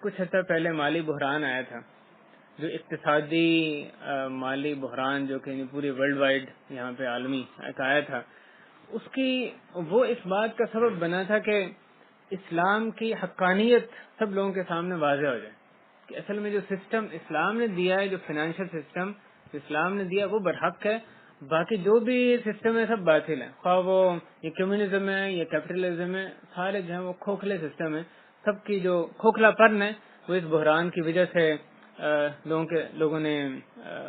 کچھ عرصہ پہلے مالی بحران آیا تھا، جو اقتصادی مالی بحران جو کہ پوری ورلڈ وائڈ یہاں پہ عالمی آیا تھا، اس کی وہ اس بات کا سبب بنا تھا کہ اسلام کی حقانیت سب لوگوں کے سامنے واضح ہو جائے کہ اصل میں جو سسٹم اسلام نے دیا ہے، جو فائنینشیل سسٹم اسلام نے دیا وہ برحق ہے، باقی جو بھی سسٹم ہے سب باطل ہے. خواہ وہ یہ کمیونزم ہے یا کیپٹلزم ہے، سارے جو ہیں وہ کھوکھلے سسٹم ہے. سب کی جو کھوکھلا پن ہے وہ اس بحران کی وجہ سے لوگوں نے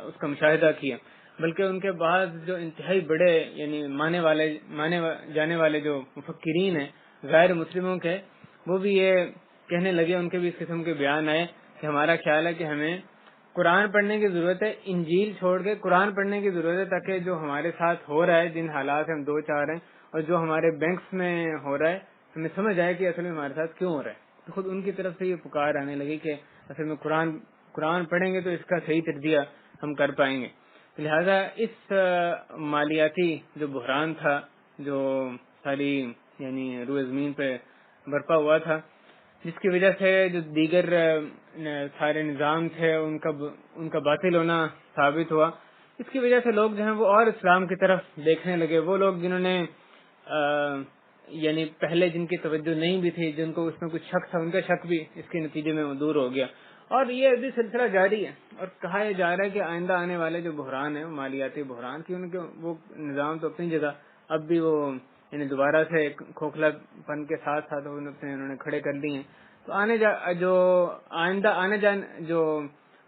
اس کا مشاہدہ کیا. بلکہ ان کے بعد جو انتہائی بڑے یعنی مانے جانے والے جو مفکرین ہیں غیر مسلموں کے، وہ بھی یہ کہنے لگے، ان کے بھی اس قسم کے بیان آئے کہ ہمارا خیال ہے کہ ہمیں قرآن پڑھنے کی ضرورت ہے، انجیل چھوڑ کے قرآن پڑھنے کی ضرورت ہے، تاکہ جو ہمارے ساتھ ہو رہا ہے، جن حالات ہم دو چار ہیں، اور جو ہمارے بینکس میں ہو رہا ہے، ہمیں سمجھ آئے کہ اصل میں ہمارے ساتھ کیوں ہو رہا ہے. تو خود ان کی طرف سے یہ پکار آنے لگی کہ اصل میں قرآن پڑھیں گے تو اس کا صحیح تجزیہ ہم کر پائیں گے. لہذا اس مالیاتی جو بحران تھا، جو ساری یعنی روئے زمین پہ برپا ہوا تھا، جس کی وجہ سے جو دیگر سارے نظام تھے ان کا باطل ہونا ثابت ہوا، اس کی وجہ سے لوگ جو ہیں وہ اور اسلام کی طرف دیکھنے لگے. وہ لوگ جنہوں نے یعنی پہلے جن کی توجہ نہیں بھی تھی، جن کو اس میں کچھ شک تھا، ان کا شک بھی اس کے نتیجے میں دور ہو گیا. اور یہ ابھی سلسلہ جاری ہے، اور کہا یہ جا رہا ہے کہ آئندہ آنے والے جو بحران ہے مالیاتی بحران کی، ان کے وہ نظام تو اپنی جگہ اب بھی وہ یعنی دوبارہ سے کھوکھلا پن کے ساتھ ساتھ انہوں نے کھڑے کر دی ہیں. تو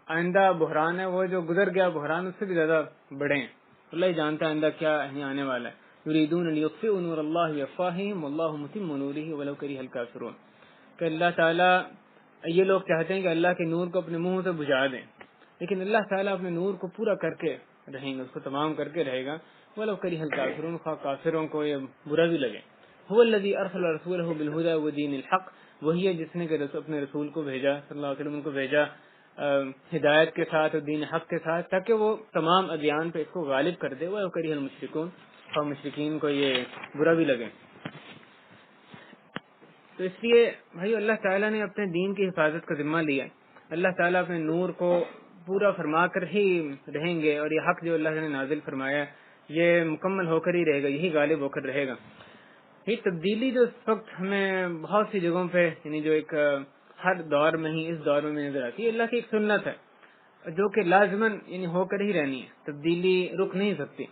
آئندہ بحران ہے، وہ جو گزر گیا بحران اس سے بھی زیادہ بڑے ہیں. اللہ ہی جانتا ہے آئندہ کیا یہیں آنے والا ہے. یریدون لیطفئوا نور اللہ بافواہہم واللہ متم نورہ ولو کرہ الکافرون، کہ اللہ تعالیٰ یہ لوگ چاہتے ہیں کہ اللہ کے نور کو اپنے منہ سے بجھا دیں، لیکن اللہ تعالیٰ اپنے نور کو پورا کر کے رہیں گے، اس کو تمام کر کے رہے گا. ولو کرہ الکافرون، خواہ کافروں کو یہ برا بھی لگے. هو الذی ارسل رسولہ بالہدی ودین الحق، وہی ہے جس نے کہ اپنے رسول کو بھیجا صلی اللہ علیہ وسلم کو بھیجا ہدایت کے ساتھ اور دین حق کے ساتھ، تاکہ وہ تمام ادیان پہ اس کو غالب کر دے. ولو کرہ المشرکون، خواہ مشرکین کو یہ برا بھی لگے. تو اس لیے بھائی اللہ تعالیٰ نے اپنے دین کی حفاظت کا ذمہ لیا. اللہ تعالیٰ اپنے نور کو پورا فرما کر ہی رہیں گے، اور یہ حق جو اللہ نے نازل فرمایا یہ مکمل ہو کر ہی رہے گا، یہی غالب ہو کر رہے گا. یہ تبدیلی جو اس وقت ہمیں بہت سی جگہوں پہ یعنی جو ایک ہر دور میں ہی اس دور میں نظر آتی ہے، اللہ کی ایک سنت ہے جو کہ لازماً یعنی ہو کر ہی رہنی ہے، تبدیلی رک نہیں سکتی.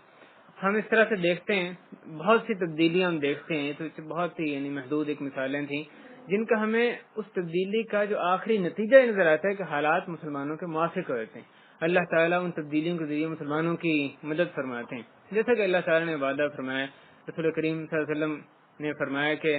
ہم اس طرح سے دیکھتے ہیں، بہت سی تبدیلیاں ہم دیکھتے ہیں، تو بہت سی یعنی محدود ایک مثالیں تھیں جن کا ہمیں اس تبدیلی کا جو آخری نتیجہ نظر آتا ہے کہ حالات مسلمانوں کے موافق ہوتے ہیں. اللہ تعالیٰ ان تبدیلیوں کے ذریعے مسلمانوں کی مدد فرماتے ہیں. جیسا کہ اللہ تعالیٰ نے وعدہ فرمایا، رسول کریم صلی اللہ علیہ وسلم نے فرمایا کہ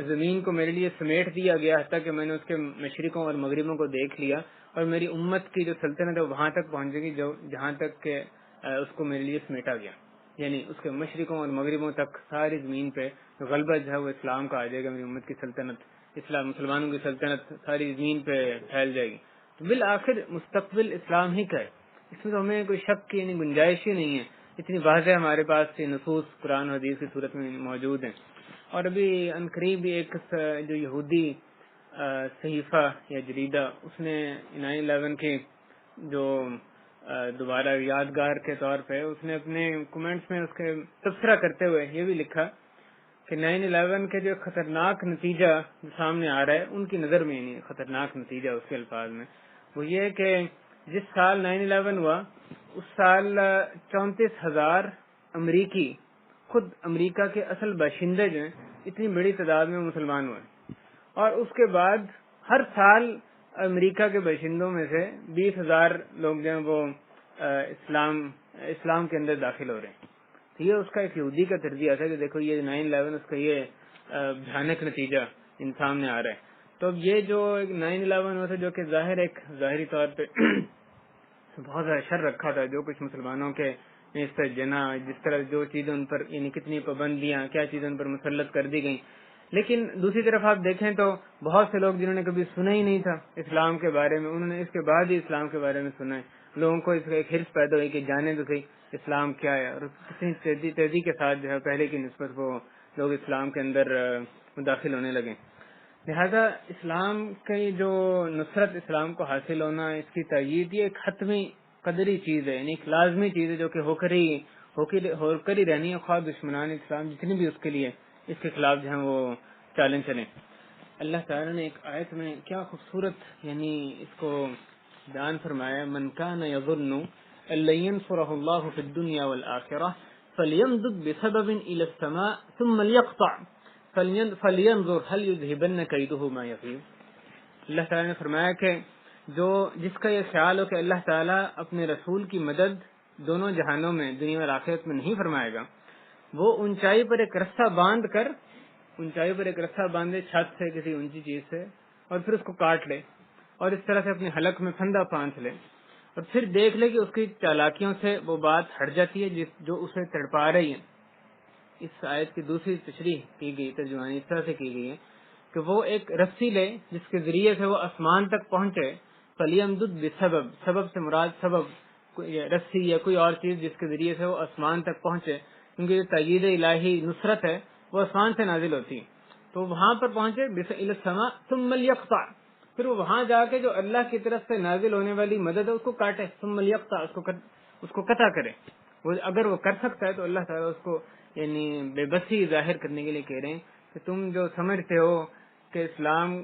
زمین کو میرے لیے سمیٹ دیا گیا حتیٰ کہ میں نے اس کے مشرقوں اور مغربوں کو دیکھ لیا، اور میری امت کی جو سلطنت ہے وہاں تک پہنچ جائے گی جہاں تک کہ اس کو میرے لیے سمیٹا گیا. یعنی اس کے مشرقوں اور مغربوں تک ساری زمین پہ غلبہ جو ہے وہ اسلام کا آ جائے گا. میری امت کی سلطنت، اسلام مسلمانوں کی سلطنت ساری زمین پہ پھیل جائے گی. تو بالآخر مستقبل اسلام ہی کا ہے. اس میں تو ہمیں کوئی شک کی یعنی گنجائش ہی نہیں ہے، اتنی واضح ہمارے پاس یہ نصوص قرآن و حدیث کی صورت میں موجود ہیں۔ اور ابھی عنقریب ایک جو یہودی صحیفہ یا جریدہ، اس نے 9/11 کے جو دوبارہ یادگار کے طور پہ اس نے اپنے کومنٹس میں اس کے تبصرہ کرتے ہوئے یہ بھی لکھا کہ 9/11 کے جو خطرناک نتیجہ سامنے آ رہا ہے ان کی نظر میں، نہیں خطرناک نتیجہ اس کے الفاظ میں، وہ یہ کہ جس سال 9/11 ہوا اس سال 34,000 امریکی، خود امریکہ کے اصل باشندے جو ہیں اتنی بڑی تعداد میں مسلمان ہوئے، اور اس کے بعد ہر سال امریکہ کے باشندوں میں سے 20,000 لوگ جو ہیں وہ اسلام کے اندر داخل ہو رہے ہیں۔ تو یہ اس کا ایک یہودی کا تجزیہ تھا کہ دیکھو یہ 9/11 اس کا یہ بھیانک نتیجہ سامنے آ رہا ہے۔ تو اب یہ جو 9/11 ہوا تھا جو کہ ظاہری طور پہ بہت زیادہ شر رکھا تھا، جو کچھ مسلمانوں کے اس طرح جنا، جس طرح جو چیزیں ان پر یعنی کتنی پابندیاں، کیا چیزیں ان پر مسلط کر دی گئیں، لیکن دوسری طرف آپ دیکھیں تو بہت سے لوگ جنہوں نے کبھی سنا ہی نہیں تھا اسلام کے بارے میں، انہوں نے اس کے بعد ہی اسلام کے بارے میں سنا ہے، لوگوں کو اس کا ایک حرص پیدا ہوئی کہ جانے تو صحیح اسلام کیا ہے، اور کتنی تیزی کے ساتھ جو ہے پہلے کی نسبت وہ لوگ اسلام کے اندر داخل ہونے لگے۔ لہذا اسلام کی جو نصرت، اسلام کو حاصل ہونا، اس کی تائید، یہ ایک حتمی قدری چیز ہے، یعنی ایک لازمی چیز ہے جو کہ ہو کر ہی رہنی ہے، خواہ دشمنان اسلام جتنی بھی اس کے لیے اس کے خلاف جو ہیں وہ چالیں چلیں۔ اللہ تعالیٰ نے ایک آیت میں کیا خوبصورت یعنی اس کو بیان فرمایا، من کان یظن ان لن ينصرہ اللہ فی الدنیا والآخرہ فلیمدد بسبب الی السماء ثم لیقطع فلینظر هل یذهبن کیدہ ما یغیظ۔ اللہ تعالیٰ نے فرمایا کہ جس کا یہ خیال ہو کہ اللہ تعالیٰ اپنے رسول کی مدد دونوں جہانوں میں، دنیا اور آخرت میں نہیں فرمائے گا، وہ اونچائی پر ایک رسہ باندھے چھت سے، کسی اونچی چیز سے، اور پھر اس کو کاٹ لے اور اس طرح سے اپنے حلق میں پھندا پھانس لے، اور پھر دیکھ لے کہ اس کی چالاکیوں سے وہ بات ہٹ جاتی ہے جو اسے تڑپا رہی ہے۔ اس آیت کی دوسری تشریح کی گئی، ترجمانی اس طرح سے کی گئی ہے کہ وہ ایک رسی لے جس کے ذریعے سے وہ آسمان تک پہنچے، فلیمدد بسبب، سبب سے مراد سبب رسی یا کوئی اور چیز جس کے ذریعے سے وہ آسمان تک پہنچے، کیونکہ جو تائید الہی نصرت ہے وہ آسمان سے نازل ہوتی ہے، تو وہاں پر پہنچے الی السماء ثم لیقطع، پھر وہ وہاں جا کے جو اللہ کی طرف سے نازل ہونے والی مدد ہے اس کو کاٹے، ثم لیقطع، اس کو قطع کرے۔ اگر وہ کر سکتا ہے تو اللہ تعالیٰ اس کو یعنی بے بسی ظاہر کرنے کے لیے کہہ رہے ہیں کہ تم جو سمجھتے ہو کہ اسلام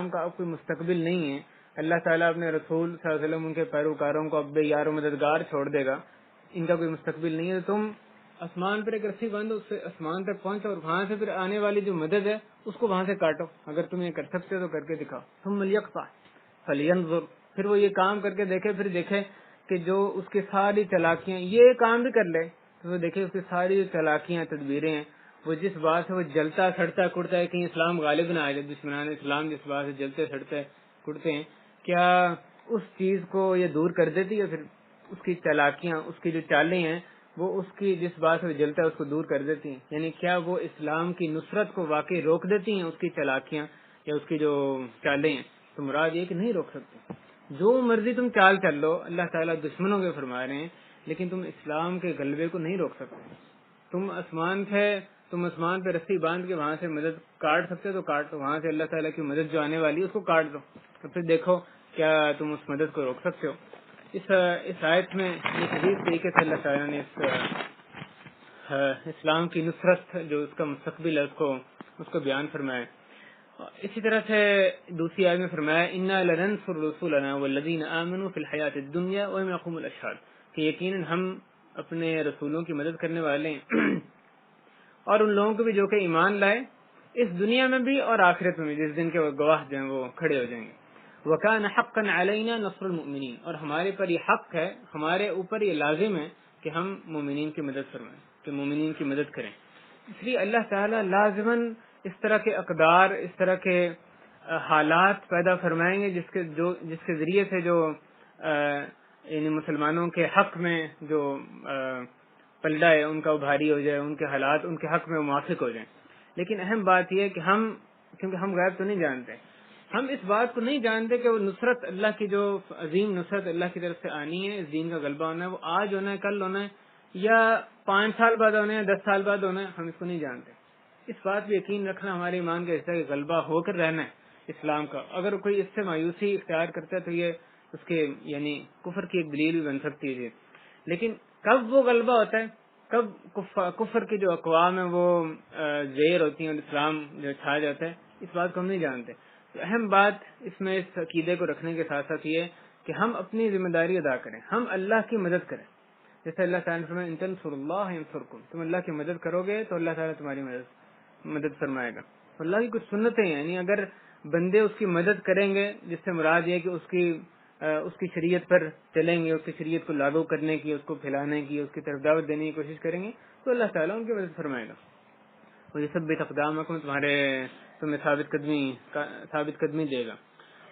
کا اب کوئی مستقبل نہیں ہے، اللہ تعالیٰ اپنے رسول صلی اللہ علیہ وسلم ان کے پیروکاروں کو اب یار و مددگار چھوڑ دے گا، ان کا کوئی مستقبل نہیں ہے، تو تم آسمان پر ایک رسی باندھو، اس سے آسمان تک پہنچو اور وہاں سے پھر آنے والی جو مدد ہے اس کو وہاں سے کاٹو، اگر تم یہ کر سکتے ہو تو کر کے دکھاؤ۔ ثم لیقطع فلینظر، پھر وہ یہ کام کر کے دیکھے، پھر دیکھے کہ جو اس کی ساری چالاکیاں، یہ کام بھی کر لے تو وہ دیکھے اس کی ساری چالاکیاں، تدبیریں ہیں، وہ جس بات سے وہ جلتا سڑتا کڑتا ہے، کہیں اسلام غالب نہ آ جائے، دشمنان اسلام جس بات سے جلتے سڑتے کڑتے ہیں، کیا اس چیز کو یہ دور کر دیتی ہے؟ پھر اس کی چالاکیاں، اس کی جو چالیں ہیں وہ اس کی جس بات سے جلتا ہے اس کو دور کر دیتی ہیں، یعنی کیا وہ اسلام کی نصرت کو واقعی روک دیتی ہیں اس کی چالاکیاں یا اس کی جو چالیں ہیں؟ تو مراد یہ کہ نہیں روک سکتے، جو مرضی تم چال چل لو، اللہ تعالیٰ دشمنوں کے فرما رہے ہیں، لیکن تم اسلام کے غلبے کو نہیں روک سکتے۔ تم آسمان پہ رسی باندھ کے وہاں سے مدد کاٹ سکتے تو کاٹ دو، وہاں سے اللہ تعالیٰ کی مدد جو آنے والی ہے اس کو کاٹ دو، تو پھر دیکھو کیا تم اس مدد کو روک سکتے ہو۔ اس آیت میں اس طریقے سے اللہ تعالیٰ نے اسلام کی نصرت جو اس کا مستقبل ہے اس کو بیان فرمایا۔ اسی طرح سے دوسری آیت میں فرمایا انا لننصر رسولنا والذین آمنوا فی الحیات الدنیا ویوم یقوم الاشہاد، کہ یقیناً ہم اپنے رسولوں کی مدد کرنے والے ہیں اور ان لوگوں کو بھی جو کہ ایمان لائے اس دنیا میں بھی اور آخرت میں بھی، جس دن کے وہ گواہ جو ہیں وہ کھڑے ہو جائیں گے۔ وَكَانَ حَقًّا عَلَيْنَا نَصْرُ الْمُؤْمِنِينَ، اور ہمارے پر یہ حق ہے، ہمارے اوپر یہ لازم ہے کہ ہم مومنین کی مدد فرمائیں، کہ مومنین کی مدد کریں۔ اس لیے اللہ تعالیٰ لازماً اس طرح کے اقدار، اس طرح کے حالات پیدا فرمائیں گے جس کے ذریعے سے جو یعنی مسلمانوں کے حق میں جو پلڑا ہے ان کا بھاری ہو جائے، ان کے حالات ان کے حق میں موافق ہو جائیں۔ لیکن اہم بات یہ ہے کہ کیونکہ ہم غیب تو نہیں جانتے، ہم اس بات کو نہیں جانتے کہ وہ نصرت اللہ کی جو عظیم نصرت اللہ کی طرف سے آنی ہے، اس دین کا غلبہ ہونا ہے، وہ آج ہونا ہے، کل ہونا ہے، یا 5 سال بعد ہونا ہے، 10 سال بعد ہونا ہے، ہم اس کو نہیں جانتے. اس بات پہ یقین رکھنا ہمارے ایمان کا حصہ ہے کہ غلبہ ہو کر رہنا ہے اسلام کا. اگر کوئی اس سے مایوسی اختیار کرتا ہے تو یہ اس کے یعنی کفر کی ایک دلیل بھی بن سکتی ہے. لیکن کب وہ غلبہ ہوتا ہے، کب کفر کی جو اقوام ہیں وہ زیر ہوتی ہیں اور اسلام جو چھا جاتا ہے، اس بات کو ہم نہیں جانتے. تو اہم بات اس میں اس عقیدے کو رکھنے کے ساتھ ساتھ یہ کہ ہم اپنی ذمہ داری ادا کریں، ہم اللہ کی مدد کریں. جیسے اللہ تعالیٰ نے فرمایا ان تنصروا اللہ ینصرکم، تم اللہ کی مدد کرو گے تو اللہ تعالیٰ تمہاری مدد فرمائے گا. اللہ کی کچھ سنتیں ہیں، یعنی اگر بندے اس کی مدد کریں گے، جس سے مراد یہ کہ اس کی شریعت پر چلیں گے، اس کی شریعت کو لاگو کرنے کی، اس کو پھیلانے کی، اس کی طرف دعوت دینے کی کوشش کریں گے تو اللہ تعالیٰ ان کی مدد فرمائے گا. وہ یہ سب اقدامکم تمہیں ثابت قدمی دے گا.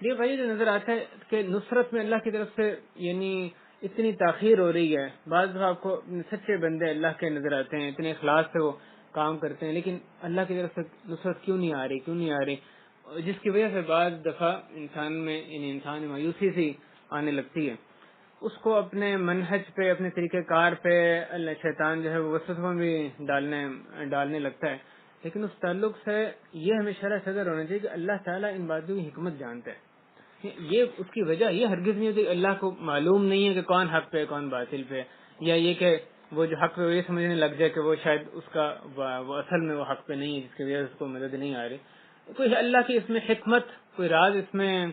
یہ بھائی جو نظر آتا ہے کہ نصرت میں اللہ کی طرف سے یعنی اتنی تاخیر ہو رہی ہے. بعض دفعہ آپ کو سچے بندے اللہ کے نظر آتے ہیں، اتنے اخلاص سے وہ کام کرتے ہیں، لیکن اللہ کی طرف سے نصرت کیوں نہیں آ رہی، جس کی وجہ سے بعض دفعہ انسان مایوسی سی آنے لگتی ہے. اس کو اپنے منہج پہ، اپنے طریقہ کار پہ شیطان جو ہے وہ وسوسوں بھی ڈالنے لگتا ہے. لیکن اس تعلق سے یہ ہمیں شرح صدر ہونا چاہیے کہ اللہ تعالیٰ ان باتوں کی حکمت جانتا ہے. یہ اس کی وجہ یہ ہرگز نہیں ہوتی کہ اللہ کو معلوم نہیں ہے کہ کون حق پہ کون باطل پہ، یا یہ کہ وہ جو حق پہ وہ یہ سمجھنے لگ جائے کہ وہ شاید اس کا وہ اصل میں وہ حق پہ نہیں ہے، جس کی وجہ سے اس کو مدد نہیں آ رہی. کوئی اللہ کی اس میں حکمت، کوئی راز اس میں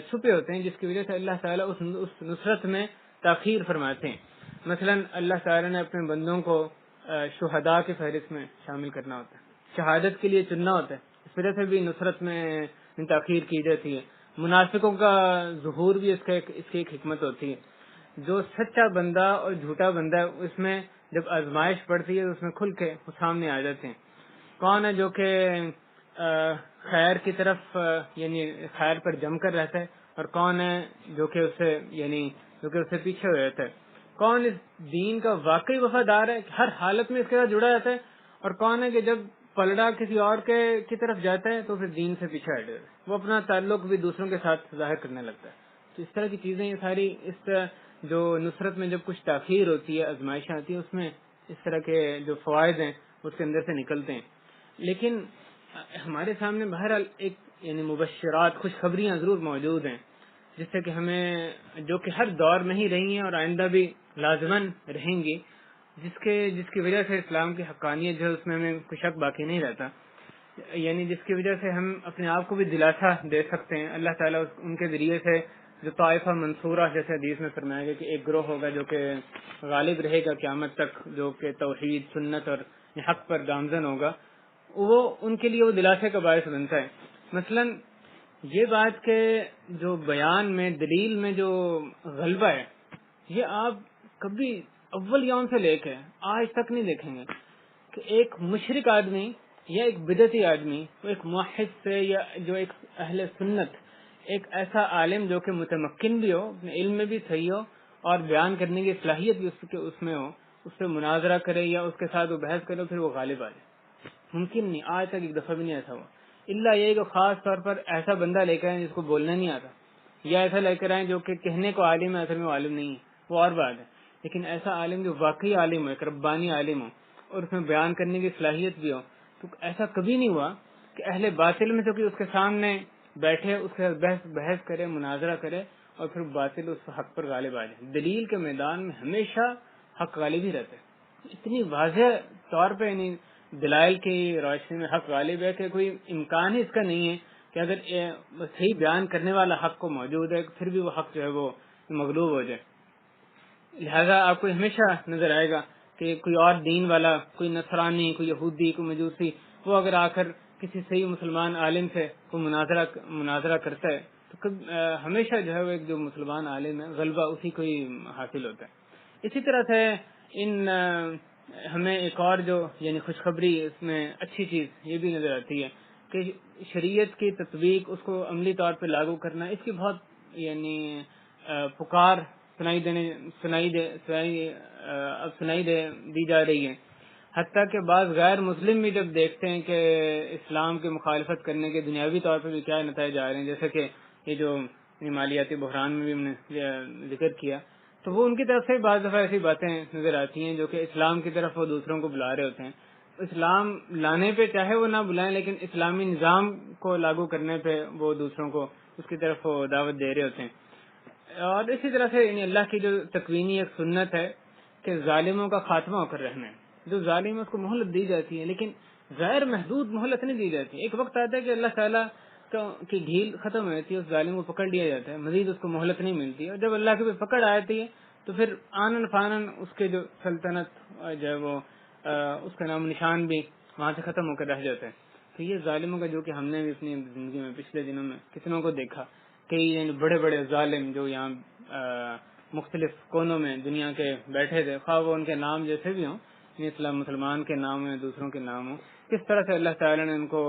چھپے ہوتے ہیں جس کی وجہ سے اللہ تعالیٰ اس نصرت میں تاخیر فرماتے ہیں. مثلا اللہ تعالیٰ نے اپنے بندوں کو شہداء کی فہرست میں شامل کرنا ہوتا ہے، شہادت کے لیے چننا ہوتا ہے، اس وجہ سے بھی نصرت میں تاخیر کی جاتی ہے. منافقوں کا ظہور بھی اس کی ایک حکمت ہوتی ہے. جو سچا بندہ اور جھوٹا بندہ ہے اس میں جب آزمائش پڑتی ہے تو اس میں کھل کے وہ سامنے آ جاتے ہیں. کون ہے جو کہ خیر کی طرف یعنی خیر پر جم کر رہتا ہے، اور کون ہے جو کہ اس سے پیچھے ہو جاتا ہے. کون اس دین کا واقعی وفادار ہے کہ ہر حالت میں اس کے ساتھ جڑا جاتا ہے، اور کون ہے کہ جب پلڑا کسی اور کی طرف جاتا ہے تو پھر دین سے پیچھے ہٹ جاتا ہے، وہ اپنا تعلق بھی دوسروں کے ساتھ ظاہر کرنے لگتا ہے. تو اس طرح کی چیزیں یہ ساری اس جو نصرت میں جب کچھ تاخیر ہوتی ہے، آزمائشیں آتی ہیں، اس میں اس طرح کے جو فوائد ہیں اس کے اندر سے نکلتے ہیں. لیکن ہمارے سامنے بہرحال ایک یعنی مبشرات، خوشخبریاں ضرور موجود ہیں جس سے کہ ہمیں، جو کہ ہر دور میں ہی رہی ہیں اور آئندہ بھی لازماً رہیں گی، جس کی وجہ سے اسلام کی حقانیت جو ہے اس میں ہمیں کوئی شک باقی نہیں رہتا، یعنی جس کی وجہ سے ہم اپنے آپ کو بھی دلاسا دے سکتے ہیں. اللہ تعالیٰ ان کے ذریعے سے جو طائفہ منصورہ جیسے حدیث میں فرمایا گیا کہ ایک گروہ ہوگا جو کہ غالب رہے گا قیامت تک، جو کہ توحید، سنت اور حق پر گامزن ہوگا، وہ ان کے لیے وہ دلاسے کا باعث بنتا ہے. مثلا یہ بات کہ جو بیان میں، دلیل میں جو غلبہ ہے، یہ آپ کبھی اول یوم سے لے کے آج تک نہیں دیکھیں گے کہ ایک مشرک آدمی یا ایک بدعتی آدمی، ایک موحد سے یا جو ایک اہل سنت، ایک ایسا عالم جو کہ متمکن بھی ہو، اپنے علم میں بھی صحیح ہو اور بیان کرنے کی صلاحیت بھی اس میں ہو، اس سے مناظرہ کرے یا اس کے ساتھ وہ بحث کرے پھر وہ غالب آ جائے. ممکن نہیں، آج تک ایک دفعہ بھی نہیں ایسا ہوا. اللہ یہ کہ خاص طور پر ایسا بندہ لے کر آئے جس کو بولنا نہیں آتا، یا ایسا لے کر آئے جو کہ کہنے کو عالم ہے اصل میں عالم نہیں ہے، وہ اور بات ہے. لیکن ایسا عالم جو واقعی عالم ہو، ایک ربانی عالم ہو اور اس میں بیان کرنے کی صلاحیت بھی ہو، تو ایسا کبھی نہیں ہوا کہ اہل باطل میں تو کہ اس کے سامنے بیٹھے، اس کے ساتھ بحث کرے، مناظرہ کرے اور پھر باطل اس حق پر غالب آ جائے. دلیل کے میدان میں ہمیشہ حق غالب ہی رہتا ہے. اتنی واضح طور پہ یعنی دلائل کی روشنی میں حق غالب ہے کہ کوئی امکان ہی اس کا نہیں ہے کہ اگر صحیح بیان کرنے والا حق کو موجود ہے پھر بھی وہ حق جو ہے وہ مغلوب ہو جائے. لہذا آپ کو ہمیشہ نظر آئے گا کہ کوئی اور دین والا، کوئی نصرانی، کوئی یہودی، کوئی مجوسی، وہ اگر آ کر کسی صحیح مسلمان عالم سے کوئی مناظرہ کرتا ہے تو ہمیشہ جو ہے وہ ایک جو مسلمان عالم ہے غلبہ اسی کو ہی حاصل ہوتا ہے. اسی طرح سے ہمیں ایک اور جو یعنی خوشخبری، اس میں اچھی چیز یہ بھی نظر آتی ہے کہ شریعت کی تطبیق، اس کو عملی طور پہ لاگو کرنا، اس کی بہت یعنی پکار دی جا رہی ہے. حتیٰ کہ بعض غیر مسلم بھی جب دیکھتے ہیں کہ اسلام کی مخالفت کرنے کے دنیاوی طور پر بھی کیا نتائج آ رہے ہیں، جیسے کہ یہ جو مالیاتی بحران میں بھی ہم نے ذکر کیا، تو وہ ان کی طرف سے بعض دفعہ ایسی باتیں نظر آتی ہیں جو کہ اسلام کی طرف وہ دوسروں کو بلا رہے ہوتے ہیں. اسلام لانے پہ چاہے وہ نہ بلائیں، لیکن اسلامی نظام کو لاگو کرنے پہ وہ دوسروں کو اس کی طرف وہ دعوت دے رہے ہوتے ہیں. اور اسی طرح سے یعنی اللہ کی جو تکوینی ایک سنت ہے کہ ظالموں کا خاتمہ ہو کر رہنا ہے. جو ظالم ہے اس کو مہلت دی جاتی ہے، لیکن غیر محدود مہلت نہیں دی جاتی. ایک وقت آتا ہے کہ اللہ تعالیٰ کی ڈھیل ختم ہو جاتی ہے، اس ظالم کو پکڑ لیا جاتا ہے، مزید اس کو مہلت نہیں ملتی. اور جب اللہ کی پکڑ آتی ہے تو پھر آنن فانن اس کے جو سلطنت جو ہے وہ اس کا نام نشان بھی وہاں سے ختم ہو کر رہ جاتا ہے. تو یہ ظالموں کا جو کہ ہم نے بھی اپنی زندگی میں پچھلے دنوں میں کتنوں کو دیکھا، کئی یعنی بڑے بڑے ظالم جو یہاں مختلف کونوں میں دنیا کے بیٹھے تھے، خواہ وہ ان کے نام جیسے بھی ہوں، اسلام مسلمان کے نام ہیں، دوسروں کے نام ہوں، کس طرح سے اللہ تعالی نے ان کو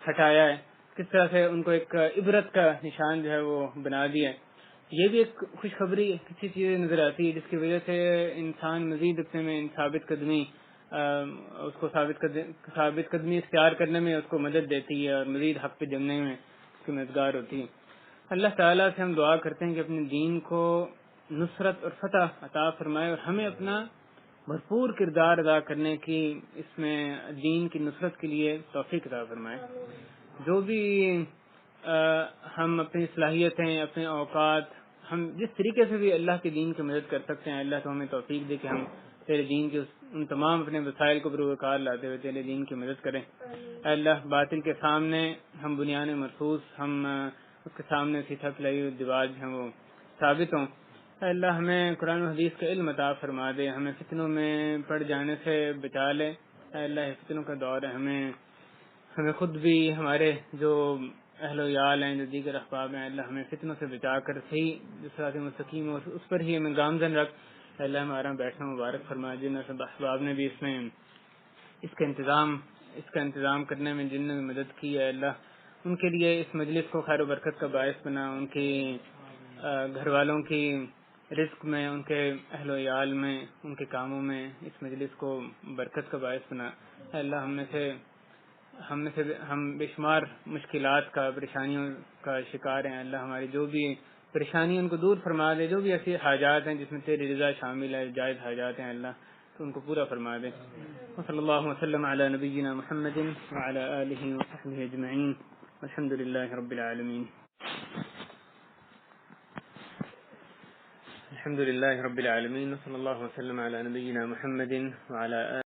ہٹایا ہے، کس طرح سے ان کو ایک عبرت کا نشان جو ہے وہ بنا دیا ہے. یہ بھی ایک خوشخبری کسی چیز نظر آتی ہے جس کی وجہ سے انسان مزید اپنے میں ثابت قدمی اس کو ثابت قدمی اختیار کرنے میں اس کو مدد دیتی ہے اور مزید حق پہ جمنے میں اس کی مددگار ہوتی ہے. اللہ تعالیٰ سے ہم دعا کرتے ہیں کہ اپنے دین کو نصرت اور فتح عطا فرمائے اور ہمیں اپنا بھرپور کردار ادا کرنے کی اس میں دین کی نصرت کے لیے توفیق عطا فرمائے. جو بھی ہم اپنی صلاحیتیں، اپنے اوقات، ہم جس طریقے سے بھی اللہ کے دین کی مدد کر سکتے ہیں، اللہ تو ہمیں توفیق دے کہ ہم تیرے دین کے ان تمام اپنے وسائل کو بروکار لاتے ہوئے تیرے دین کی مدد کریں. اے اللہ باطل کے سامنے ہم بنیان مرصوص، ہم اس کے سامنے سیدھا پلائی ہوئی دیوار ہیں وہ ثابت ہوں. اے اللہ ہمیں قرآن و حدیث کا علم عطا فرما دے، ہمیں فتنوں میں پڑ جانے سے بچا لے. اے اللہ فتنوں کا دور ہے، ہمیں خود بھی، ہمارے جو اہل و عیال ہیں، جو دیگر احباب ہیں، اللہ ہمیں فتنوں سے بچا کر صحیح جو صراط مستقیم ہو اس پر ہی ہمیں گامزن رکھ. اے اللہ ہمارا بیٹھنا مبارک فرما. جن احباب نے بھی اس کا انتظام کرنے میں جن نے مدد کی ہے، اللہ ان کے لیے اس مجلس کو خیر و برکت کا باعث بنا، ان کی گھر والوں کی رزق میں، ان کے اہل و عیال میں، ان کے کاموں میں اس مجلس کو برکت کا باعث بنا. اے اللہ ہم بے شمار مشکلات کا، پریشانیوں کا شکار ہیں. اللہ ہماری جو بھی پریشانی ان کو دور فرما دے. جو بھی ایسی حاجات ہیں جس میں تیری رضا شامل ہے، جائز حاجات ہیں، اللہ تو ان کو پورا فرما دے. وصلی اللہ وسلم علی نبینا محمد وعلی آلہ وصحبہ اجمعین والحمد للہ رب العالمین. الحمد للہ رب العالمین وصلی اللہ وسلم علی نبینا محمد وعلی آلہ